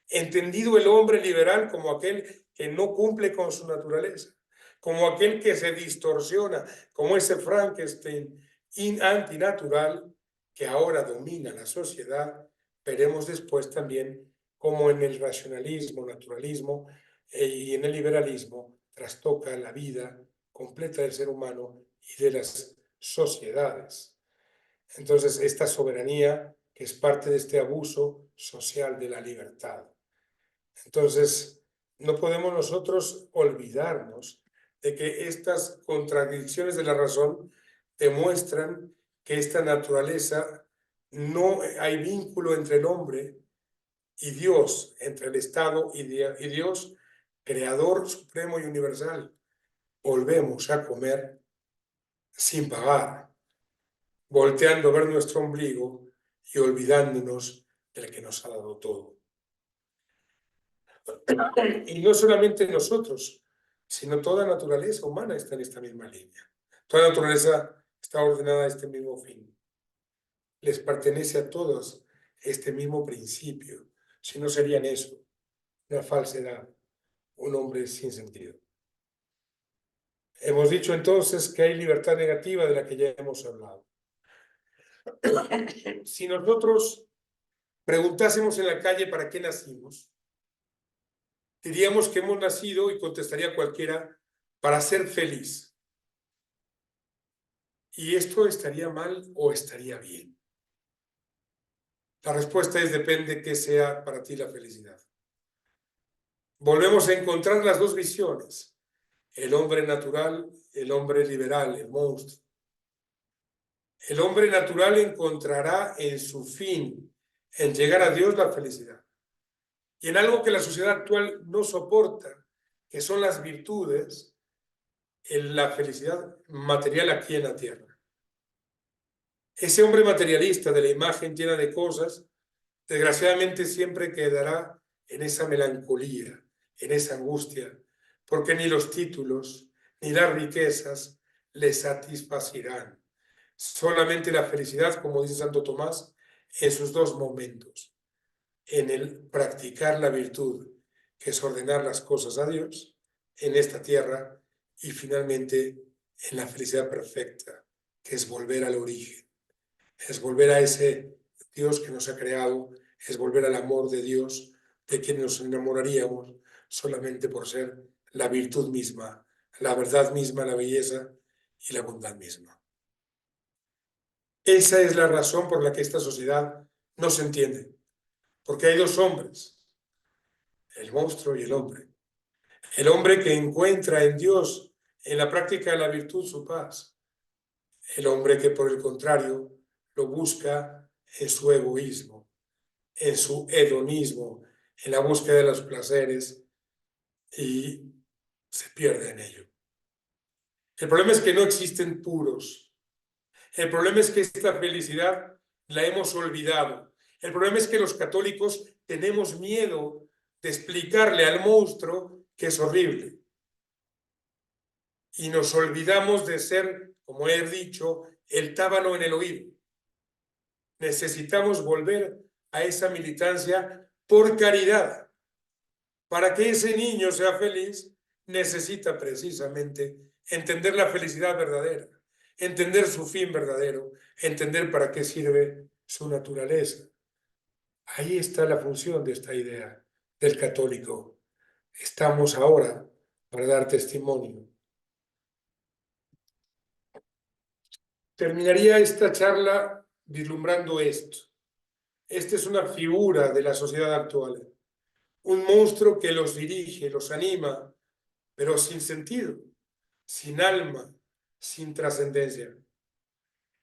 Entendido el hombre liberal como aquel que no cumple con su naturaleza, como aquel que se distorsiona, como ese Frankenstein antinatural que ahora domina la sociedad, veremos después también cómo en el racionalismo, naturalismo y en el liberalismo trastoca la vida completa del ser humano y de las sociedades. Entonces, esta soberanía que es parte de este abuso social de la libertad. Entonces, no podemos nosotros olvidarnos de que estas contradicciones de la razón demuestran que esta naturaleza no hay vínculo entre el hombre y Dios, entre el Estado y Dios, creador supremo y universal. Volvemos a comer sin pagar, volteando a ver nuestro ombligo y olvidándonos del que nos ha dado todo. Y no solamente nosotros, sino toda naturaleza humana está en esta misma línea. Toda naturaleza está ordenada a este mismo fin. Les pertenece a todos este mismo principio. Si no serían eso, una falsedad, un hombre sin sentido. Hemos dicho entonces que hay libertad negativa de la que ya hemos hablado. Si nosotros preguntásemos en la calle para qué nacimos, diríamos que hemos nacido, y contestaría cualquiera, para ser feliz. ¿Y esto estaría mal o estaría bien? La respuesta es depende qué sea para ti la felicidad. Volvemos a encontrar las dos visiones, el hombre natural, el hombre liberal, el monstruo. El hombre natural encontrará en su fin, en llegar a Dios, la felicidad. Y en algo que la sociedad actual no soporta, que son las virtudes, en la felicidad material aquí en la tierra. Ese hombre materialista de la imagen llena de cosas, desgraciadamente siempre quedará en esa melancolía, en esa angustia, porque ni los títulos ni las riquezas le satisfacirán. Solamente la felicidad, como dice Santo Tomás, en sus dos momentos, en el practicar la virtud, que es ordenar las cosas a Dios en esta tierra, y finalmente en la felicidad perfecta, que es volver al origen, es volver a ese Dios que nos ha creado, es volver al amor de Dios, de quien nos enamoraríamos solamente por ser la virtud misma, la verdad misma, la belleza y la bondad misma. Esa es la razón por la que esta sociedad no se entiende, porque hay dos hombres, el monstruo y el hombre. El hombre que encuentra en Dios, en la práctica de la virtud, su paz. El hombre que, por el contrario, lo busca en su egoísmo, en su hedonismo, en la búsqueda de los placeres y se pierde en ello. El problema es que no existen puros. El problema es que esta felicidad la hemos olvidado. El problema es que los católicos tenemos miedo de explicarle al monstruo que es horrible. Y nos olvidamos de ser, como he dicho, el tábano en el oído. Necesitamos volver a esa militancia por caridad. Para que ese niño sea feliz, necesita precisamente entender la felicidad verdadera, entender su fin verdadero, entender para qué sirve su naturaleza. Ahí está la función de esta idea del católico. Estamos ahora para dar testimonio. Terminaría esta charla vislumbrando esto. Esta es una figura de la sociedad actual. Un monstruo que los dirige, los anima, pero sin sentido, sin alma, sin trascendencia.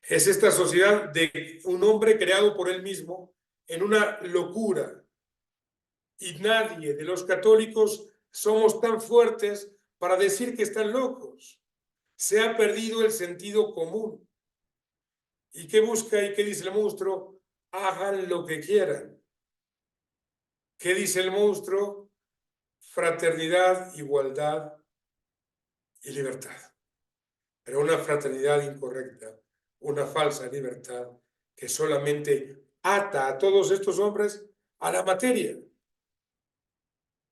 Es esta sociedad de un hombre creado por él mismo en una locura. Y nadie de los católicos somos tan fuertes para decir que están locos. Se ha perdido el sentido común. ¿Y qué busca y qué dice el monstruo? Hagan lo que quieran. ¿Qué dice el monstruo? Fraternidad, igualdad y libertad. Pero una fraternidad incorrecta, una falsa libertad que solamente ata a todos estos hombres a la materia.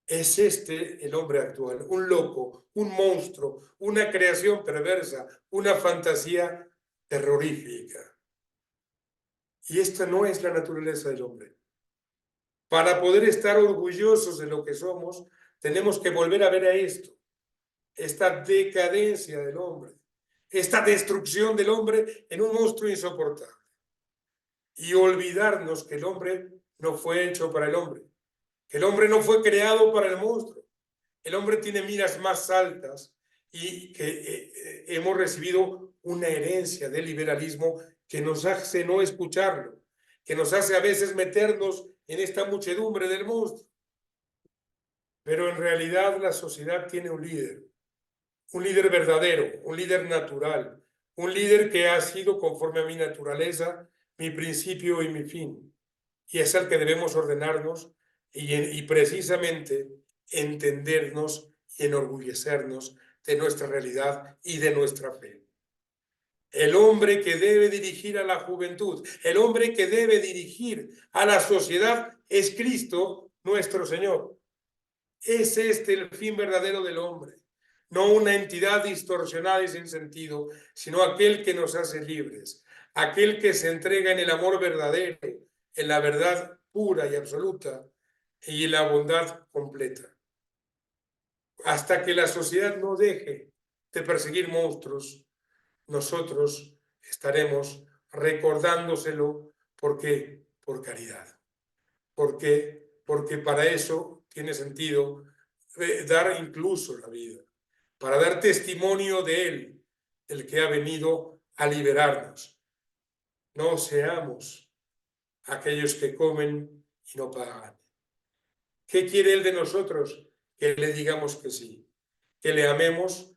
Es este el hombre actual, un loco, un monstruo, una creación perversa, una fantasía terrorífica. Y esta no es la naturaleza del hombre. Para poder estar orgullosos de lo que somos, tenemos que volver a ver a esto, esta decadencia del hombre, esta destrucción del hombre en un monstruo insoportable. Y olvidarnos que el hombre no fue hecho para el hombre, que el hombre no fue creado para el monstruo. El hombre tiene miras más altas y que hemos recibido una herencia del liberalismo que nos hace no escucharlo, que nos hace a veces meternos en esta muchedumbre del monstruo. Pero en realidad la sociedad tiene un líder verdadero, un líder natural, un líder que ha sido conforme a mi naturaleza, mi principio y mi fin. Y es al que debemos ordenarnos y precisamente entendernos y enorgullecernos de nuestra realidad y de nuestra fe. El hombre que debe dirigir a la juventud, el hombre que debe dirigir a la sociedad es Cristo nuestro Señor. Es este el fin verdadero del hombre, no una entidad distorsionada y sin sentido, sino aquel que nos hace libres, aquel que se entrega en el amor verdadero, en la verdad pura y absoluta y en la bondad completa. Hasta que la sociedad no deje de perseguir monstruos, nosotros estaremos recordándoselo. ¿Por qué? Por caridad. ¿Por qué? Porque para eso tiene sentido dar incluso la vida, para dar testimonio de Él, el que ha venido a liberarnos. No seamos aquellos que comen y no pagan. ¿Qué quiere Él de nosotros? Que le digamos que sí, que le amemos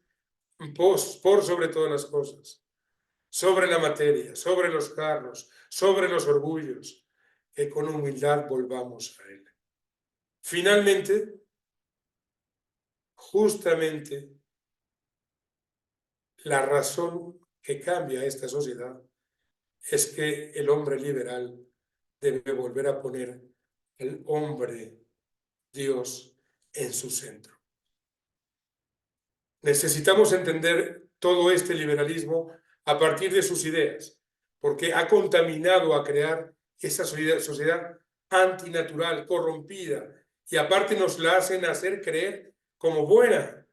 por sobre todas las cosas, sobre la materia, sobre los carros, sobre los orgullos, que con humildad volvamos a Él. Finalmente, justamente la razón que cambia esta sociedad es que el hombre liberal debe volver a poner el hombre, Dios, en su centro. Necesitamos entender todo este liberalismo a partir de sus ideas, porque ha contaminado a crear esa sociedad antinatural, corrompida, y aparte nos la hacen hacer creer como buena,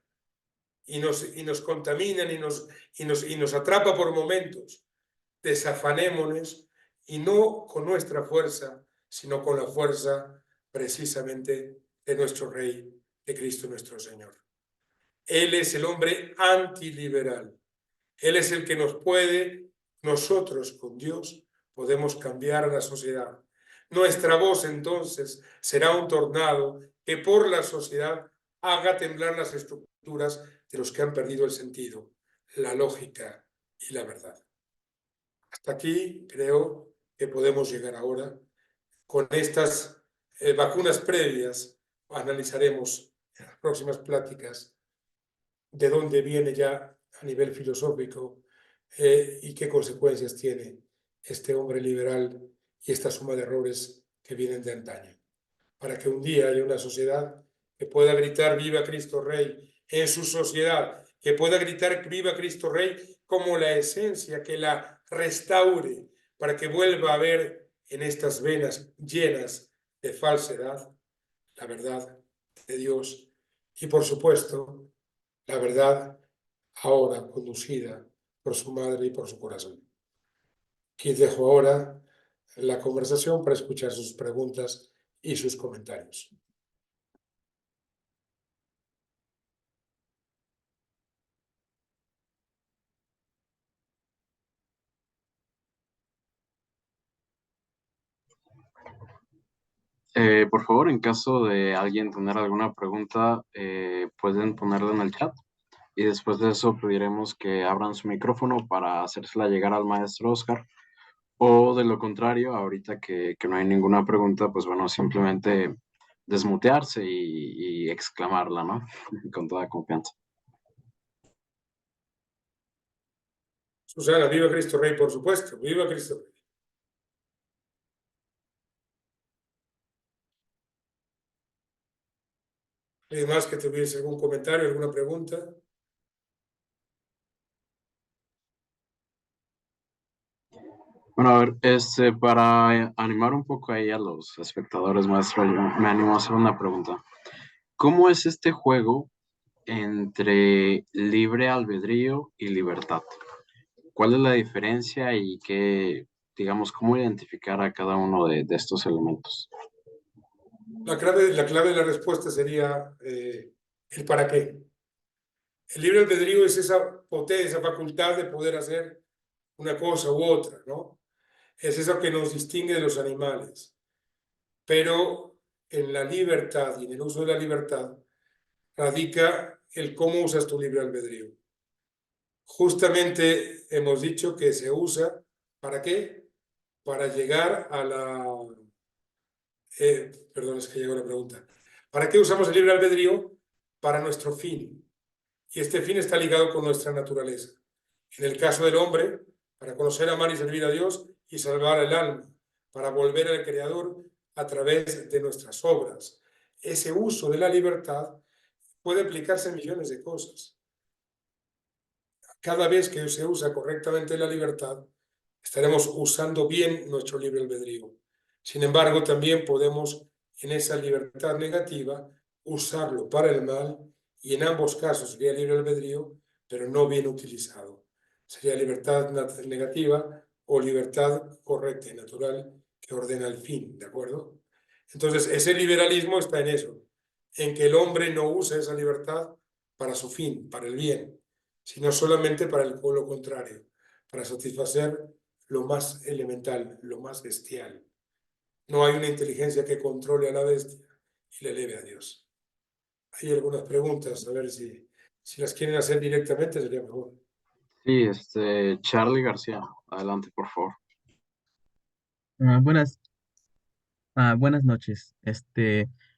y nos contaminan y nos atrapa por momentos. Desafanémonos, y no con nuestra fuerza, sino con la fuerza precisamente de nuestro Rey, de Cristo nuestro Señor. Él es el hombre antiliberal. Él es el que nosotros con Dios, podemos cambiar a la sociedad. Nuestra voz entonces será un tornado que por la sociedad haga temblar las estructuras de los que han perdido el sentido, la lógica y la verdad. Hasta aquí creo que podemos llegar ahora. Con estas vacunas previas analizaremos en las próximas pláticas de dónde viene ya a nivel filosófico y qué consecuencias tiene este hombre liberal y esta suma de errores que vienen de antaño. Para que un día haya una sociedad que pueda gritar viva Cristo Rey en su sociedad, que pueda gritar viva Cristo Rey como la esencia que la restaure, para que vuelva a ver en estas venas llenas de falsedad la verdad de Dios y, por supuesto, la verdad ahora conducida por su madre y por su corazón. Aquí dejo ahora la conversación para escuchar sus preguntas y sus comentarios. Por favor, en caso de alguien tener alguna pregunta, pueden ponerla en el chat y después de eso pediremos que abran su micrófono para hacérsela llegar al maestro Oscar. O de lo contrario, ahorita que no hay ninguna pregunta, pues bueno, simplemente desmutearse y exclamarla, ¿no? Con toda confianza. Susana, viva Cristo Rey, por supuesto. Viva Cristo Rey. ¿Alguien más que tuviese algún comentario, alguna pregunta? Bueno, a ver, para animar un poco ahí a los espectadores, maestro, yo me animo a hacer una pregunta. ¿Cómo es este juego entre libre albedrío y libertad? ¿Cuál es la diferencia y qué, digamos, cómo identificar a cada uno de estos elementos? La clave de la respuesta sería el para qué. El libre albedrío es esa potencia, esa facultad de poder hacer una cosa u otra, ¿no? Es eso que nos distingue de los animales. Pero en la libertad y en el uso de la libertad radica el cómo usas tu libre albedrío. Justamente hemos dicho que se usa, ¿para qué? Para llegar a la... perdón, es que llegó la pregunta. ¿Para qué usamos el libre albedrío? Para nuestro fin. Y este fin está ligado con nuestra naturaleza. En el caso del hombre, para conocer, amar y servir a Dios y salvar el alma, para volver al Creador a través de nuestras obras. Ese uso de la libertad puede aplicarse en millones de cosas. Cada vez que se usa correctamente la libertad, estaremos usando bien nuestro libre albedrío. Sin embargo, también podemos, en esa libertad negativa, usarlo para el mal, y en ambos casos sería libre albedrío, pero no bien utilizado. Sería libertad negativa o libertad correcta y natural que ordena el fin, ¿de acuerdo? Entonces, ese liberalismo está en eso, en que el hombre no usa esa libertad para su fin, para el bien, sino solamente para el lo contrario, para satisfacer lo más elemental, lo más bestial. No hay una inteligencia que controle a la bestia y le eleve a Dios. Hay algunas preguntas, a ver si las quieren hacer directamente sería mejor. Sí, Charlie García, adelante, por favor. Ah, buenas noches.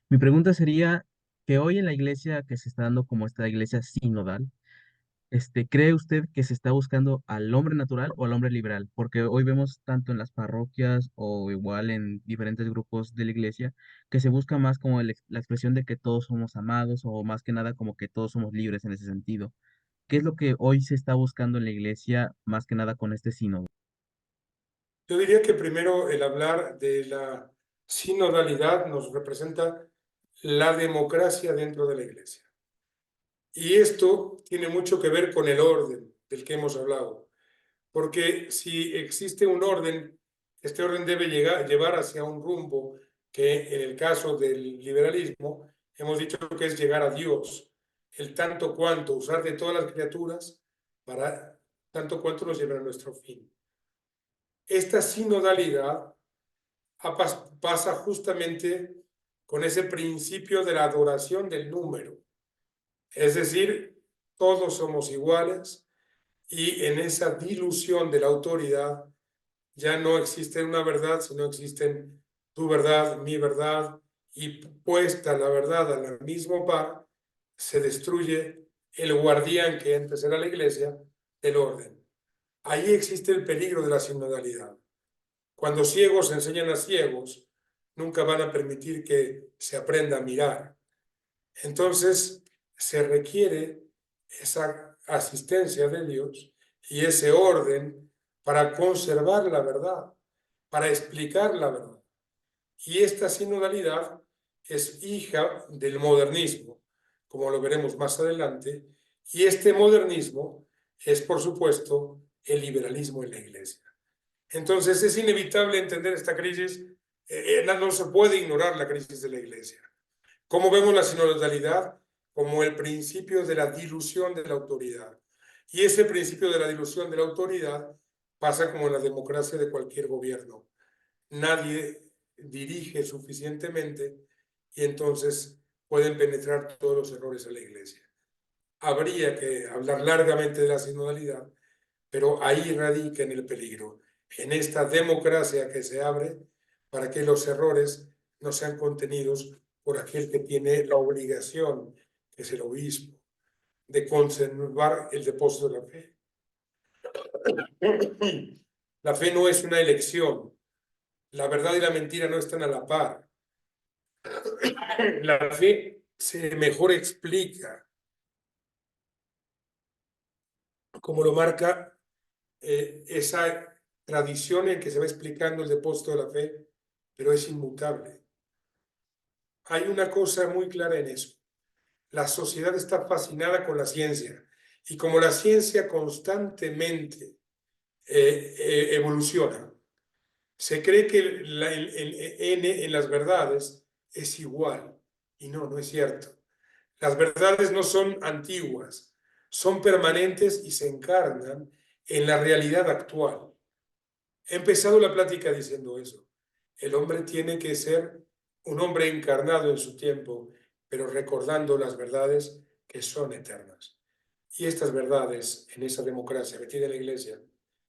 Mi pregunta sería que hoy en la iglesia que se está dando como esta iglesia sinodal, ¿cree usted que se está buscando al hombre natural o al hombre liberal? Porque hoy vemos tanto en las parroquias o igual en diferentes grupos de la iglesia que se busca más como la expresión de que todos somos amados o más que nada como que todos somos libres en ese sentido. ¿Qué es lo que hoy se está buscando en la iglesia más que nada con este sínodo? Yo diría que primero el hablar de la sinodalidad nos representa la democracia dentro de la iglesia. Y esto tiene mucho que ver con el orden del que hemos hablado, porque si existe un orden, este orden debe llevar hacia un rumbo que en el caso del liberalismo hemos dicho que es llegar a Dios, el tanto cuanto usar de todas las criaturas para tanto cuanto nos lleven a nuestro fin. Esta sinodalidad pasa justamente con ese principio de la adoración del número, es decir, todos somos iguales, y en esa dilución de la autoridad ya no existe una verdad, sino existen tu verdad, mi verdad, y puesta la verdad al mismo par, se destruye el guardián que antes era la iglesia, el orden. Ahí existe el peligro de la sinodalidad. Cuando ciegos enseñan a ciegos, nunca van a permitir que se aprenda a mirar. Entonces, se requiere esa asistencia de Dios y ese orden para conservar la verdad, para explicar la verdad. Y esta sinodalidad es hija del modernismo, como lo veremos más adelante, y este modernismo es, por supuesto, el liberalismo en la iglesia. Entonces, es inevitable entender esta crisis, no se puede ignorar la crisis de la iglesia. ¿Cómo vemos la sinodalidad? Como el principio de la dilución de la autoridad. Y ese principio de la dilución de la autoridad pasa como en la democracia de cualquier gobierno. Nadie dirige suficientemente y entonces pueden penetrar todos los errores a la iglesia. Habría que hablar largamente de la sinodalidad, pero ahí radica en el peligro, en esta democracia que se abre para que los errores no sean contenidos por aquel que tiene la obligación, que es el obispo, de conservar el depósito de la fe. La fe no es una elección. La verdad y la mentira no están a la par. La fe se mejor explica, como lo marca esa tradición en que se va explicando el depósito de la fe, pero es inmutable. Hay una cosa muy clara en eso. La sociedad está fascinada con la ciencia, y como la ciencia constantemente evoluciona, se cree que el N en las verdades es igual, y no, no es cierto. Las verdades no son antiguas, son permanentes y se encarnan en la realidad actual. He empezado la plática diciendo eso. El hombre tiene que ser un hombre encarnado en su tiempo, pero recordando las verdades que son eternas. Y estas verdades en esa democracia que tiene la Iglesia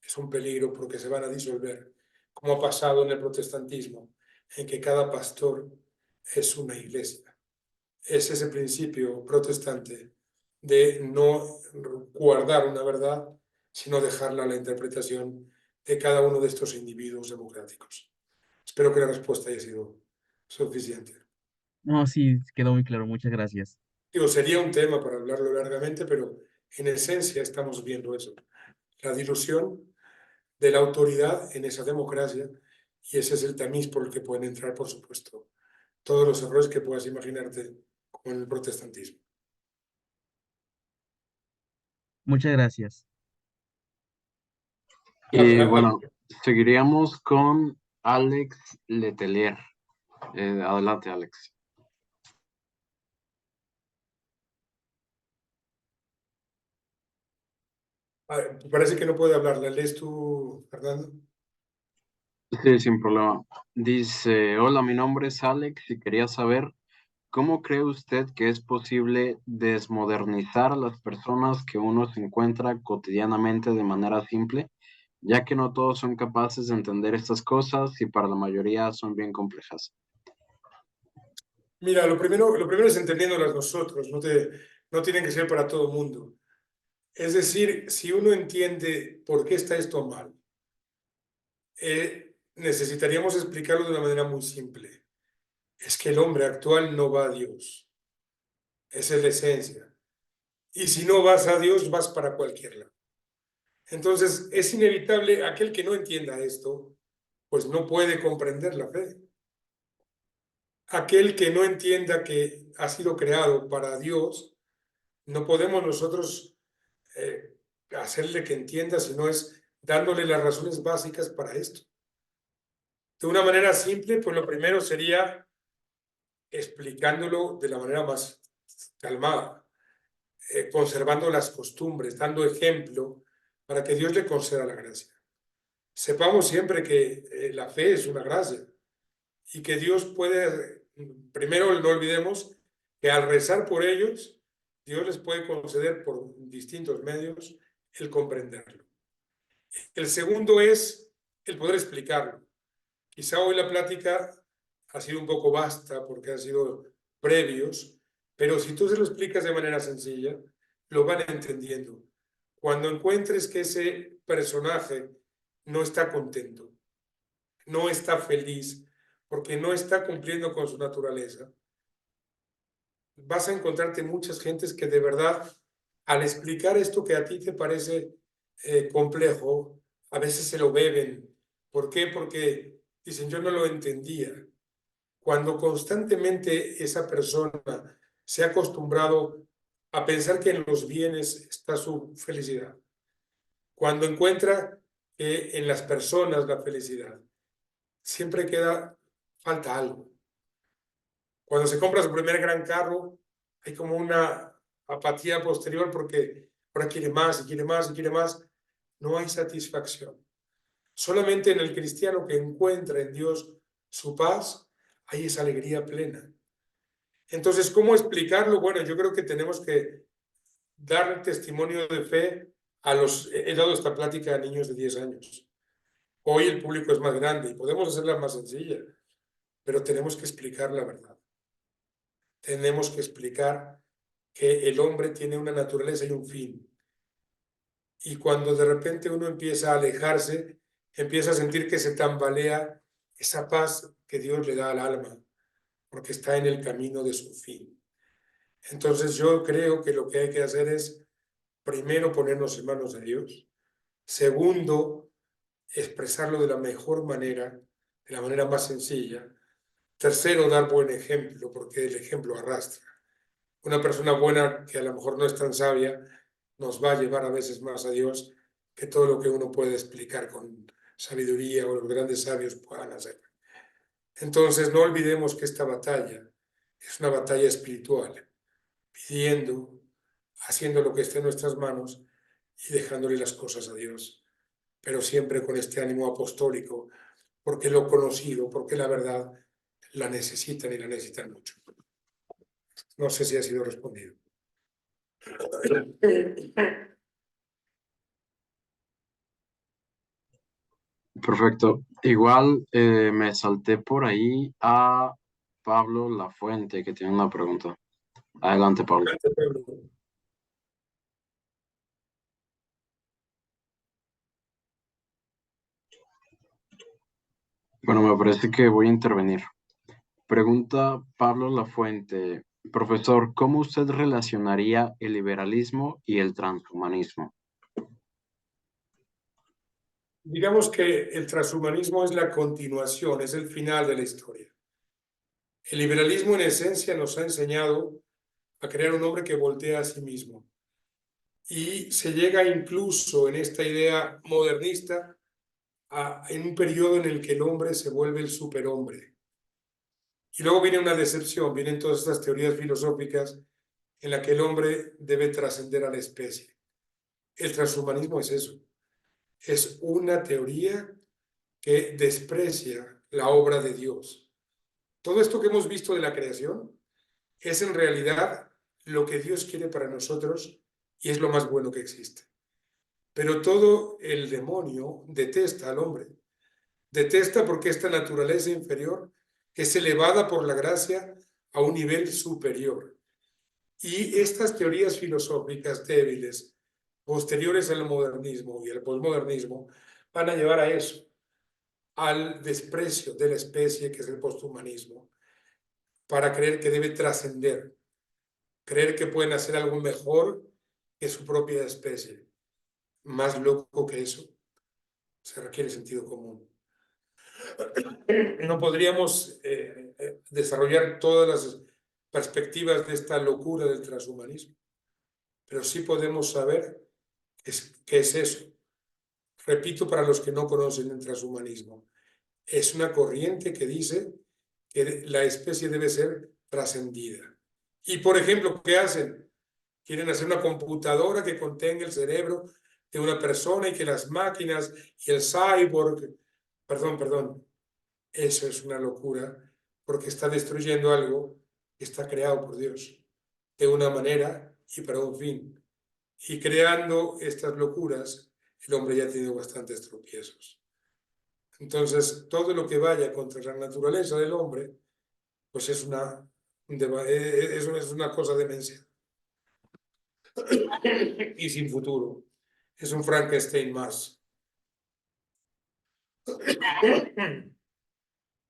es un peligro porque se van a disolver, como ha pasado en el protestantismo, en que cada pastor es una iglesia. Es ese principio protestante de no guardar una verdad, sino dejarla a la interpretación de cada uno de estos individuos democráticos. Espero que la respuesta haya sido suficiente. No, sí, quedó muy claro. Muchas gracias. Digo, sería un tema para hablarlo largamente, pero en esencia estamos viendo eso. La dilución de la autoridad en esa democracia, y ese es el tamiz por el que pueden entrar, por supuesto, todos los errores que puedas imaginarte con el protestantismo. Muchas gracias. Y bueno, seguiríamos con Alex Letelier. Adelante, Alex. Parece que no puede hablar. ¿La lees tú, Fernando? Sí, sin problema. Dice, hola, mi nombre es Alex y quería saber, ¿cómo cree usted que es posible desmodernizar a las personas que uno se encuentra cotidianamente de manera simple, ya que no todos son capaces de entender estas cosas y para la mayoría son bien complejas? Mira, lo primero es entendiéndolas nosotros, no tienen que ser para todo el mundo. Es decir, si uno entiende por qué está esto mal, necesitaríamos explicarlo de una manera muy simple. Es que el hombre actual no va a Dios. Esa es la esencia. Y si no vas a Dios, vas para cualquier lado. Entonces, es inevitable, aquel que no entienda esto, pues no puede comprender la fe. Aquel que no entienda que ha sido creado para Dios, no podemos nosotros hacerle que entienda, sino es dándole las razones básicas para esto. De una manera simple, pues lo primero sería explicándolo de la manera más calmada, conservando las costumbres, dando ejemplo para que Dios le conceda la gracia. Sepamos siempre que la fe es una gracia y que Dios puede, primero no olvidemos que al rezar por ellos, Dios les puede conceder por distintos medios el comprenderlo. El segundo es el poder explicarlo. Quizá hoy la plática ha sido un poco vasta porque han sido previos, pero si tú se lo explicas de manera sencilla, lo van entendiendo. Cuando encuentres que ese personaje no está contento, no está feliz, porque no está cumpliendo con su naturaleza, vas a encontrarte muchas gentes que de verdad, al explicar esto que a ti te parece complejo, a veces se lo beben. ¿Por qué? Porque dicen, yo no lo entendía. Cuando constantemente esa persona se ha acostumbrado a pensar que en los bienes está su felicidad, cuando encuentra que en las personas la felicidad, siempre falta algo. Cuando se compra su primer gran carro, hay como una apatía posterior porque ahora quiere más y quiere más y quiere más. No hay satisfacción. Solamente en el cristiano que encuentra en Dios su paz, hay esa alegría plena. Entonces, ¿cómo explicarlo? Bueno, yo creo que tenemos que dar testimonio de fe a los... He dado esta plática a niños de 10 años. Hoy el público es más grande y podemos hacerla más sencilla, pero tenemos que explicar la verdad. Tenemos que explicar que el hombre tiene una naturaleza y un fin. Y cuando de repente uno empieza a alejarse, empieza a sentir que se tambalea esa paz que Dios le da al alma, porque está en el camino de su fin. Entonces yo creo que lo que hay que hacer es, primero, ponernos en manos de Dios. Segundo, expresarlo de la mejor manera, de la manera más sencilla. Tercero, dar buen ejemplo, porque el ejemplo arrastra. Una persona buena que a lo mejor no es tan sabia nos va a llevar a veces más a Dios que todo lo que uno puede explicar con sabiduría o los grandes sabios puedan hacer. Entonces, no olvidemos que esta batalla es una batalla espiritual, pidiendo, haciendo lo que esté en nuestras manos y dejándole las cosas a Dios, pero siempre con este ánimo apostólico, porque lo conocido, porque la verdad la necesitan y la necesitan mucho. No sé si ha sido respondido. Perfecto. Igual me salté por ahí a Pablo Lafuente, que tiene una pregunta. Adelante, Pablo. Bueno, me parece que voy a intervenir. Pregunta Pablo Lafuente. Profesor, ¿cómo usted relacionaría el liberalismo y el transhumanismo? Digamos que el transhumanismo es la continuación, es el final de la historia. El liberalismo en esencia nos ha enseñado a crear un hombre que voltea a sí mismo. Y se llega incluso en esta idea modernista en un periodo en el que el hombre se vuelve el superhombre. Y luego viene una decepción, vienen todas estas teorías filosóficas en las que el hombre debe trascender a la especie. El transhumanismo es eso. Es una teoría que desprecia la obra de Dios. Todo esto que hemos visto de la creación es en realidad lo que Dios quiere para nosotros y es lo más bueno que existe. Pero todo el demonio detesta al hombre. Detesta porque esta naturaleza inferior es elevada por la gracia a un nivel superior. Y estas teorías filosóficas débiles, posteriores al modernismo y al posmodernismo, van a llevar a eso, al desprecio de la especie, que es el posthumanismo, para creer que debe trascender, creer que pueden hacer algo mejor que su propia especie. Más loco que eso, se requiere sentido común. No podríamos desarrollar todas las perspectivas de esta locura del transhumanismo, pero sí podemos saber qué es eso. Repito, para los que no conocen el transhumanismo, es una corriente que dice que la especie debe ser trascendida. Y, por ejemplo, ¿qué hacen? Quieren hacer una computadora que contenga el cerebro de una persona y que las máquinas y el cyborg, perdón, eso es una locura porque está destruyendo algo que está creado por Dios de una manera y para un fin. Y creando estas locuras, el hombre ya ha tenido bastantes tropiezos. Entonces, todo lo que vaya contra la naturaleza del hombre, pues es una cosa demencial. Y sin futuro. Es un Frankenstein más.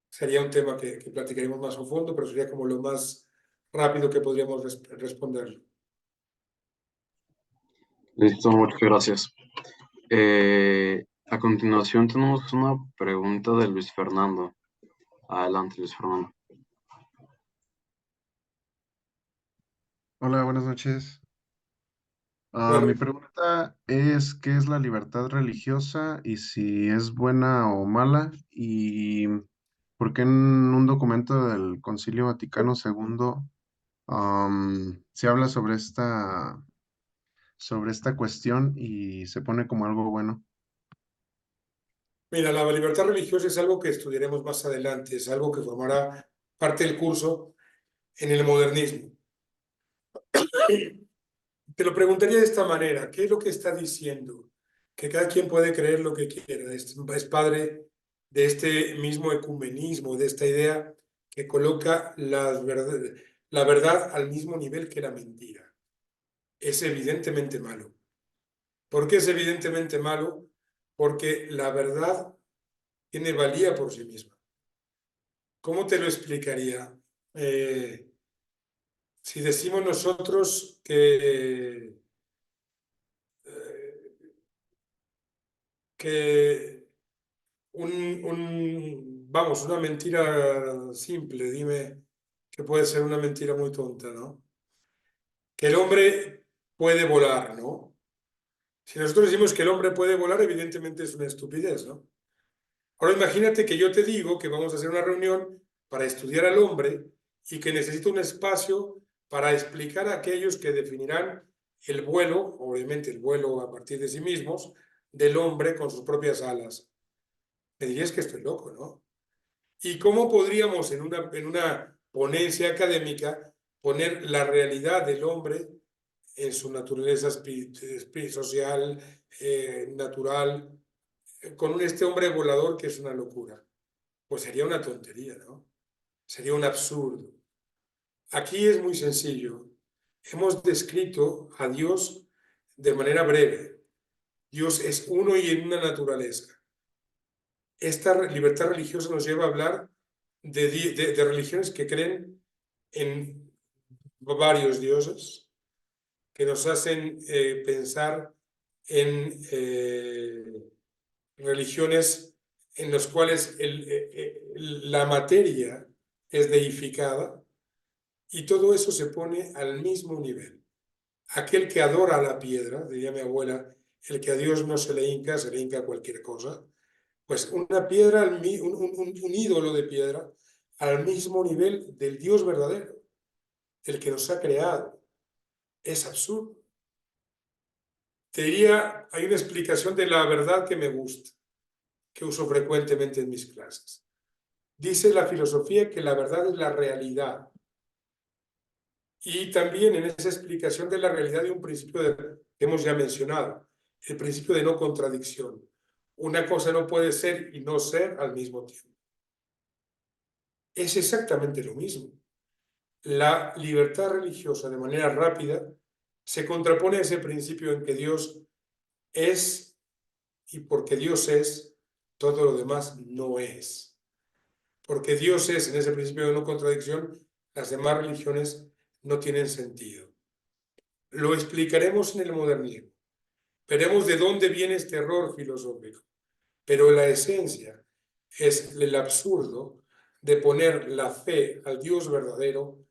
Sería un tema que platicaremos más a fondo, pero sería como lo más rápido que podríamos responderlo. Listo, muchas gracias. A continuación tenemos una pregunta de Luis Fernando. Adelante, Luis Fernando. Hola, buenas noches. Bueno, Mi pregunta es, ¿qué es la libertad religiosa y si es buena o mala? ¿Y por qué en un documento del Concilio Vaticano II se habla sobre esta cuestión y se pone como algo bueno? mira, la libertad religiosa es algo que estudiaremos más adelante, es algo que formará parte del curso en el modernismo. Te lo preguntaría de esta manera, ¿qué es lo que está diciendo? Que cada quien puede creer lo que quiera, es padre de este mismo ecumenismo, de esta idea que coloca la verdad al mismo nivel que la mentira. Es evidentemente malo. ¿Por qué es evidentemente malo? Porque la verdad tiene valía por sí misma. ¿Cómo te lo explicaría? Si decimos nosotros que vamos, una mentira simple, dime que puede ser una mentira muy tonta, ¿no? Que el hombre puede volar, ¿no? Si nosotros decimos que el hombre puede volar, evidentemente es una estupidez, ¿no? Ahora imagínate que yo te digo que vamos a hacer una reunión para estudiar al hombre y que necesito un espacio para explicar a aquellos que definirán el vuelo, obviamente el vuelo a partir de sí mismos, del hombre con sus propias alas. Me dirías que estoy loco, ¿no? ¿Y cómo podríamos en una ponencia académica poner la realidad del hombre en su naturaleza social, natural, con este hombre volador que es una locura? Pues sería una tontería, ¿no? Sería un absurdo. Aquí es muy sencillo. Hemos descrito a Dios de manera breve. Dios es uno y en una naturaleza. Esta libertad religiosa nos lleva a hablar de religiones que creen en varios dioses, que nos hacen pensar en religiones en las cuales la materia es deificada y todo eso se pone al mismo nivel. Aquel que adora a la piedra, diría mi abuela, el que a Dios no se le hinca a cualquier cosa, pues una piedra, un ídolo de piedra, al mismo nivel del Dios verdadero, el que nos ha creado. Es absurdo. Te diría, hay una explicación de la verdad que me gusta, que uso frecuentemente en mis clases. Dice la filosofía que la verdad es la realidad. Y también en esa explicación de la realidad hay un principio que hemos ya mencionado, el principio de no contradicción. Una cosa no puede ser y no ser al mismo tiempo. Es exactamente lo mismo. La libertad religiosa, de manera rápida, se contrapone a ese principio en que Dios es y porque Dios es, todo lo demás no es. Porque Dios es, en ese principio de no contradicción, las demás religiones no tienen sentido. Lo explicaremos en el modernismo. Veremos de dónde viene este error filosófico. Pero la esencia es el absurdo de poner la fe al Dios verdadero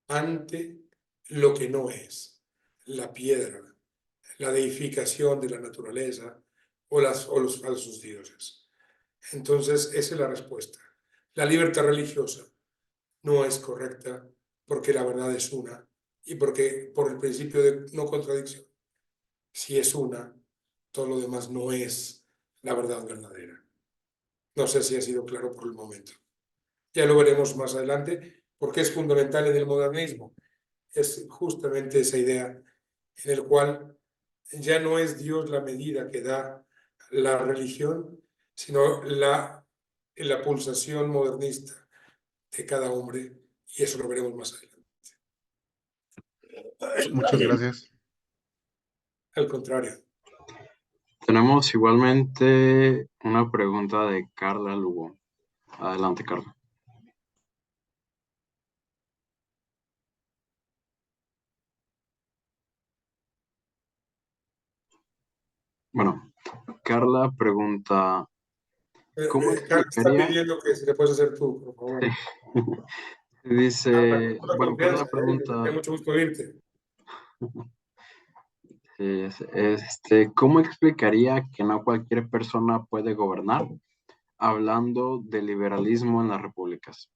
ante lo que no es, la piedra, la deificación de la naturaleza o los falsos dioses. Entonces, esa es la respuesta. La libertad religiosa no es correcta porque la verdad es una y porque por el principio de no contradicción. Si es una, todo lo demás no es la verdad verdadera. No sé si ha sido claro por el momento. Ya lo veremos más adelante porque es fundamental en el modernismo. Es justamente esa idea en el cual ya no es Dios la medida que da la religión, sino la pulsación modernista de cada hombre, y eso lo veremos más adelante. Muchas gracias. Al contrario. Tenemos igualmente una pregunta de Carla Lugo. Adelante, Carla. Bueno, Carla pregunta, ¿cómo Carlos está explicaría? pidiendo que se le puedes hacer tú, por favor. Dice, Con bueno, Carla confianza, me da pregunta, mucho gusto oírte. ¿cómo explicaría que no cualquier persona puede gobernar? Hablando de liberalismo en las repúblicas.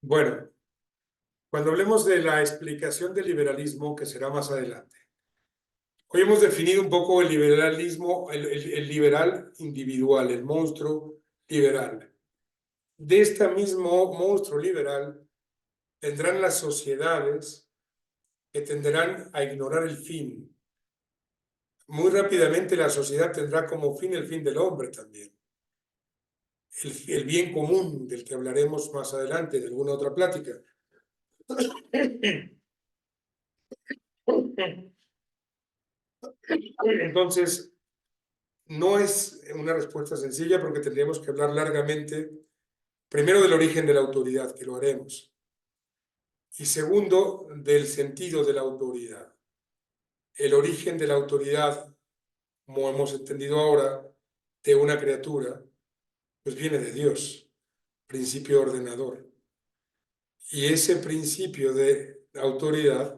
Bueno, cuando hablemos de la explicación del liberalismo, que será más adelante, hoy hemos definido un poco el liberalismo, el liberal individual, el monstruo liberal. De este mismo monstruo liberal tendrán las sociedades que tenderán a ignorar el fin. Muy rápidamente la sociedad tendrá como fin el fin del hombre también. El bien común del que hablaremos más adelante, de alguna otra plática. Entonces, no es una respuesta sencilla porque tendríamos que hablar largamente, primero del origen de la autoridad, que lo haremos, y segundo, del sentido de la autoridad. El origen de la autoridad, como hemos entendido ahora, de una criatura, pues viene de Dios, principio ordenador. Y ese principio de autoridad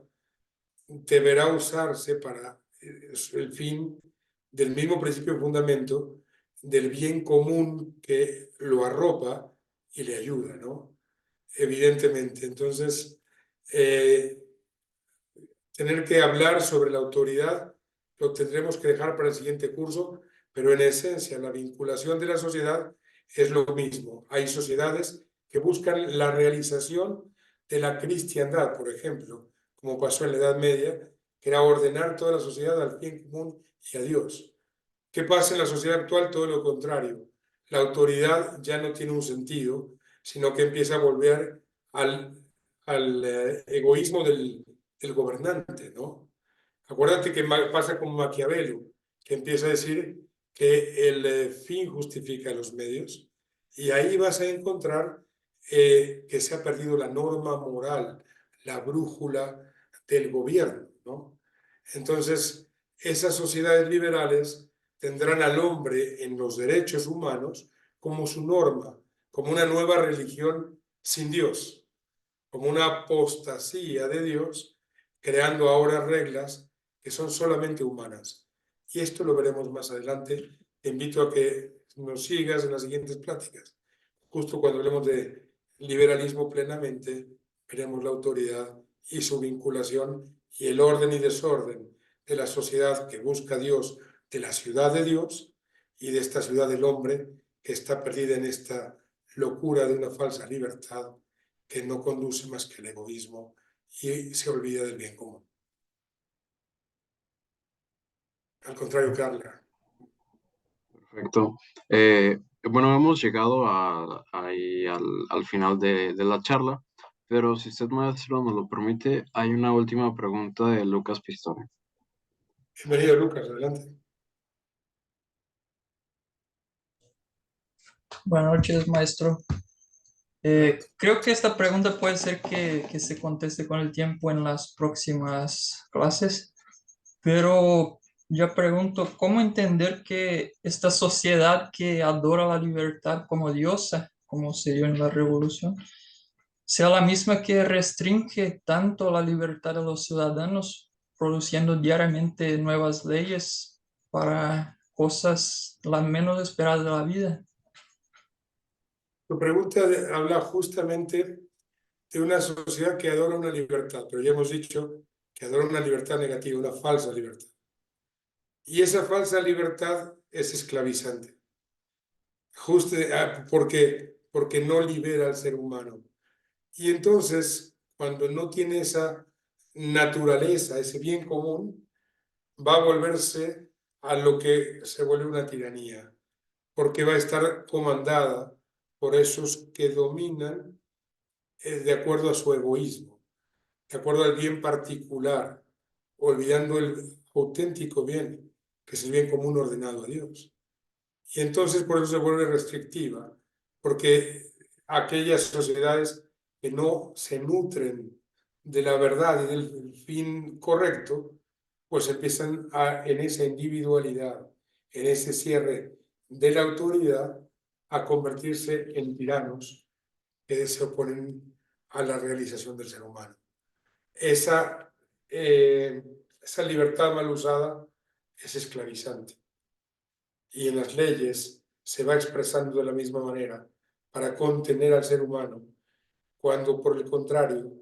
deberá usarse para el fin del mismo principio de fundamento del bien común que lo arropa y le ayuda, ¿no? Evidentemente. Entonces, tener que hablar sobre la autoridad lo tendremos que dejar para el siguiente curso, pero en esencia la vinculación de la sociedad es lo mismo. Hay sociedades que buscan la realización de la cristiandad, por ejemplo, como pasó en la Edad Media, que era ordenar toda la sociedad al bien común y a Dios. ¿Qué pasa en la sociedad actual? Todo lo contrario. La autoridad ya no tiene un sentido, sino que empieza a volver al egoísmo del gobernante, ¿no? Acuérdate que pasa con Maquiavelo, que empieza a decir que el fin justifica los medios, y ahí vas a encontrar que se ha perdido la norma moral, la brújula del gobierno, ¿no? Entonces, esas sociedades liberales tendrán al hombre en los derechos humanos como su norma, como una nueva religión sin Dios, como una apostasía de Dios, creando ahora reglas que son solamente humanas. Y esto lo veremos más adelante. Te invito a que nos sigas en las siguientes pláticas. Justo cuando hablemos de liberalismo plenamente, veremos la autoridad y su vinculación y el orden y desorden de la sociedad que busca a Dios, de la ciudad de Dios y de esta ciudad del hombre que está perdida en esta locura de una falsa libertad que no conduce más que el egoísmo y se olvida del bien común. Al contrario, Carla. Perfecto. Bueno, hemos llegado ahí al final de la charla, pero si usted, maestro, nos lo permite, hay una última pregunta de Lucas Pistone. Bienvenido, Lucas, adelante. Buenas noches, maestro. Creo que esta pregunta puede ser que se conteste con el tiempo en las próximas clases, pero yo pregunto, ¿cómo entender que esta sociedad que adora la libertad como diosa, como se dio en la revolución, sea la misma que restringe tanto la libertad de los ciudadanos, produciendo diariamente nuevas leyes para cosas las menos esperadas de la vida? Tu pregunta habla justamente de una sociedad que adora una libertad, pero ya hemos dicho que adora una libertad negativa, una falsa libertad. Y esa falsa libertad es esclavizante, justo porque no libera al ser humano. Y entonces, cuando no tiene esa naturaleza, ese bien común, va a volverse a lo que se vuelve una tiranía, porque va a estar comandada por esos que dominan de acuerdo a su egoísmo, de acuerdo al bien particular, olvidando el auténtico bien, que es el bien común ordenado a Dios. Y entonces por eso se vuelve restrictiva, porque aquellas sociedades que no se nutren de la verdad y del fin correcto, pues empiezan en esa individualidad, en ese cierre de la autoridad, a convertirse en tiranos que se oponen a la realización del ser humano. Esa libertad mal usada es esclavizante. Y en las leyes se va expresando de la misma manera para contener al ser humano, cuando por el contrario,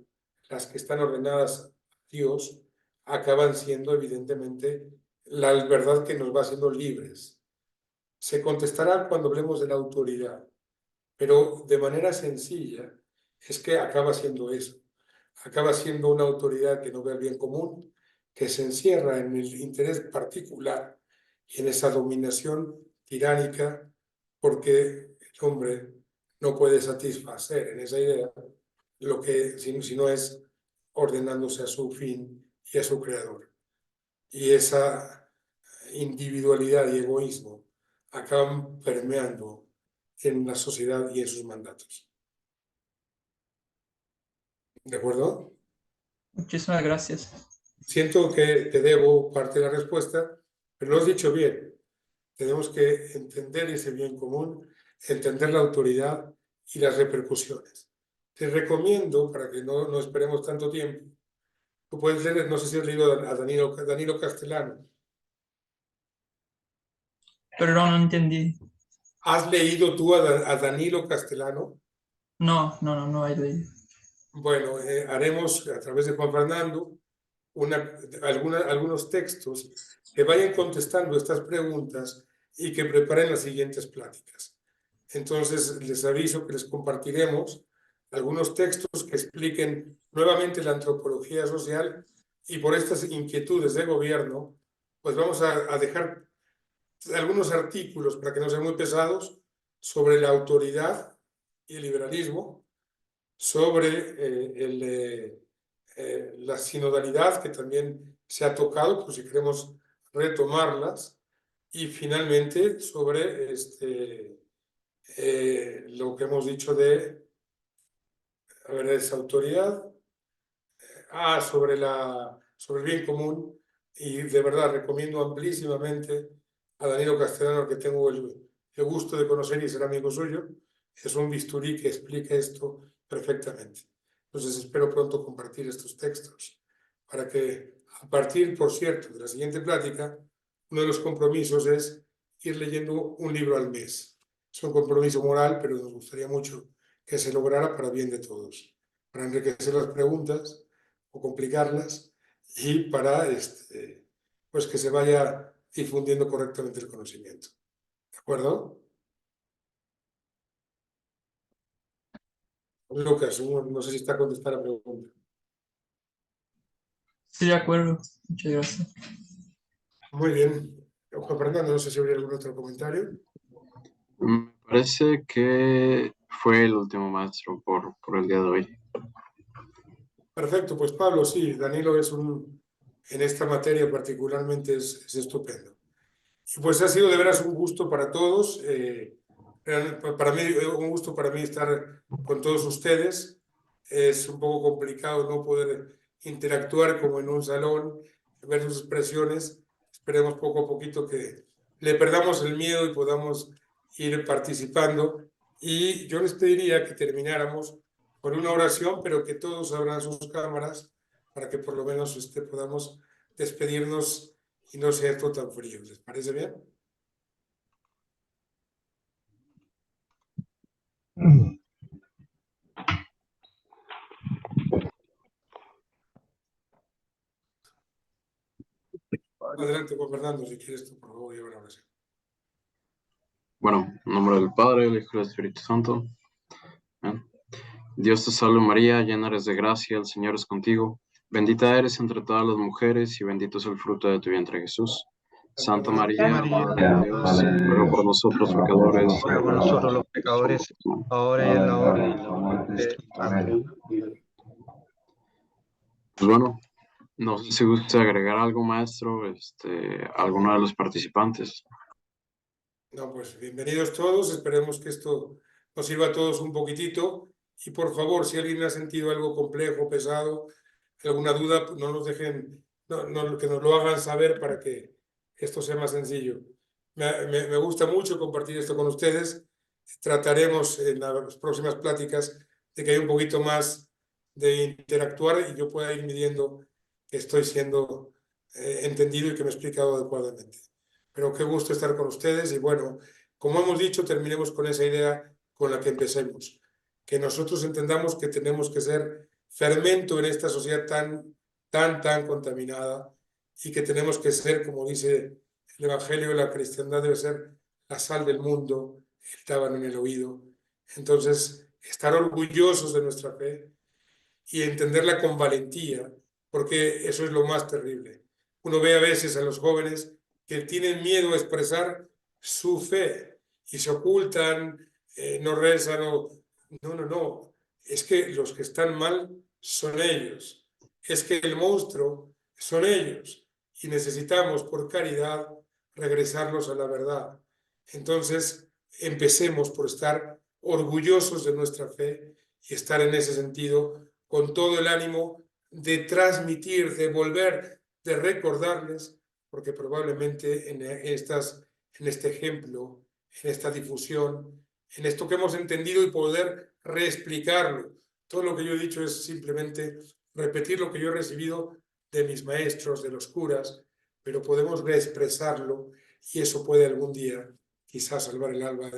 las que están ordenadas a Dios acaban siendo evidentemente la verdad que nos va haciendo libres. Se contestará cuando hablemos de la autoridad, pero de manera sencilla es que acaba siendo eso. Acaba siendo una autoridad que no ve el bien común, que se encierra en el interés particular y en esa dominación tiránica, porque el hombre no puede satisfacer en esa idea lo que si no es ordenándose a su fin y a su creador. Y esa individualidad y egoísmo acaban permeando en la sociedad y en sus mandatos. ¿De acuerdo? Muchísimas gracias. Siento que te debo parte de la respuesta, pero lo has dicho bien. Tenemos que entender ese bien común, entender la autoridad y las repercusiones. Te recomiendo, para que no esperemos tanto tiempo, tú puedes leer, no sé si has leído a Danilo Castellano. Perdón, no entendí. ¿Has leído tú a Danilo Castellano? No hay leído. Bueno, haremos a través de Juan Fernando algunos textos que vayan contestando estas preguntas y que preparen las siguientes pláticas. Entonces, les aviso que les compartiremos algunos textos que expliquen nuevamente la antropología social, y por estas inquietudes de gobierno, pues vamos a dejar algunos artículos, para que no sean muy pesados, sobre la autoridad y el liberalismo, sobre la sinodalidad, que también se ha tocado, por si queremos retomarlas, y finalmente sobre lo que hemos dicho de, a ver, esa autoridad, sobre el bien común, y de verdad recomiendo amplísimamente a Danilo Castellano, que tengo el gusto de conocer y ser amigo suyo. Es un bisturí que explica esto perfectamente. Entonces espero pronto compartir estos textos para que, a partir, por cierto, de la siguiente plática, uno de los compromisos es ir leyendo un libro al mes. Es un compromiso moral, pero nos gustaría mucho que se lograra para bien de todos, para enriquecer las preguntas o complicarlas, y para pues que se vaya difundiendo correctamente el conocimiento. ¿De acuerdo? Lucas, no sé si está contestada la pregunta. Sí, de acuerdo. Muchas gracias. Muy bien. Juan Fernando, no sé si habría algún otro comentario. Me parece que fue el último, maestro, por el día de hoy. Perfecto, pues Pablo, sí, Danilo en esta materia particularmente es estupendo. Y pues ha sido de veras un gusto para todos, para mí, un gusto para mí estar con todos ustedes. Es un poco complicado no poder interactuar como en un salón, ver sus expresiones. Esperemos poco a poquito que le perdamos el miedo y podamos ir participando. Y yo les pediría que termináramos con una oración, pero que todos abran sus cámaras para que por lo menos podamos despedirnos y no sea esto tan frío. ¿Les parece bien? Adelante, Juan Fernando, si quieres tú, por favor, llevar la oración. Bueno, en nombre del Padre, del Hijo y del Espíritu Santo. Amén. Dios te salve María, llena eres de gracia, el Señor es contigo. Bendita eres entre todas las mujeres y bendito es el fruto de tu vientre, Jesús. Santa María, Madre de Dios, ruega por nosotros pecadores. Ruega por nosotros los pecadores, ahora y en la hora de la muerte. Amén. Pues bueno, no sé si gusta agregar algo, maestro, alguno de los participantes. No, pues bienvenidos todos. Esperemos que esto nos sirva a todos un poquitito. Y por favor, si alguien ha sentido algo complejo, pesado, alguna duda, no nos dejen, que nos lo hagan saber para que esto sea más sencillo. Me gusta mucho compartir esto con ustedes. Trataremos en las próximas pláticas de que haya un poquito más de interactuar y yo pueda ir midiendo que estoy siendo entendido y que me he explicado adecuadamente. Pero qué gusto estar con ustedes y bueno, como hemos dicho, terminemos con esa idea con la que empecemos. Que nosotros entendamos que tenemos que ser fermento en esta sociedad tan contaminada, y que tenemos que ser, como dice el Evangelio, la cristiandad debe ser la sal del mundo, el tábano en el oído. Entonces, estar orgullosos de nuestra fe y entenderla con valentía, porque eso es lo más terrible. Uno ve a veces a los jóvenes que tienen miedo a expresar su fe y se ocultan, no rezan, no. Es que los que están mal son ellos. Es que el monstruo son ellos. Y necesitamos, por caridad, regresarlos a la verdad. Entonces, empecemos por estar orgullosos de nuestra fe y estar en ese sentido con todo el ánimo de transmitir, de volver, de recordarles, porque probablemente en en este ejemplo, en esta difusión, en esto que hemos entendido y poder reexplicarlo. Todo lo que yo he dicho es simplemente repetir lo que yo he recibido de mis maestros, de los curas, pero podemos reexpresarlo y eso puede algún día quizás salvar el alma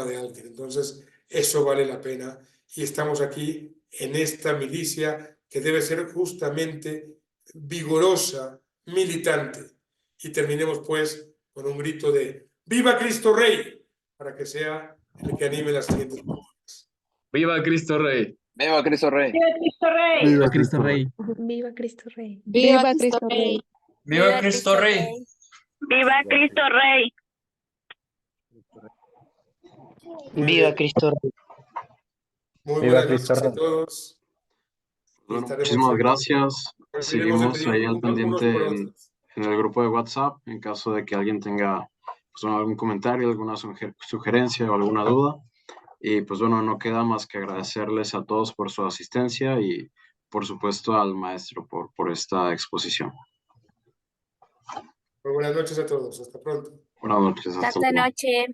de alguien. Entonces, eso vale la pena y estamos aquí en esta milicia que debe ser justamente vigorosa, militante. Y terminemos pues con un grito de ¡Viva Cristo Rey! Para que sea el que anime las siguientes preguntas. ¡Viva Cristo Rey! ¡Viva Cristo Rey! ¡Viva Cristo Rey! Viva Cristo Rey. Viva Cristo Rey. ¡Viva Cristo Rey! ¡Viva Cristo Rey! Viva Cristo Rey. Muy Viva buenas Cristo noches a Rey. todos. Bueno, Estaremos muchísimas en- gracias. Seguiremos Seguimos ahí al unos pendiente por en otros. el grupo de WhatsApp en caso de que alguien tenga pues, algún comentario, alguna sugerencia o alguna duda. Y pues bueno, no queda más que agradecerles a todos por su asistencia y por supuesto al maestro por esta exposición. Muy buenas noches a todos. Hasta pronto. Buenas noches. Hasta Hasta luego. noche.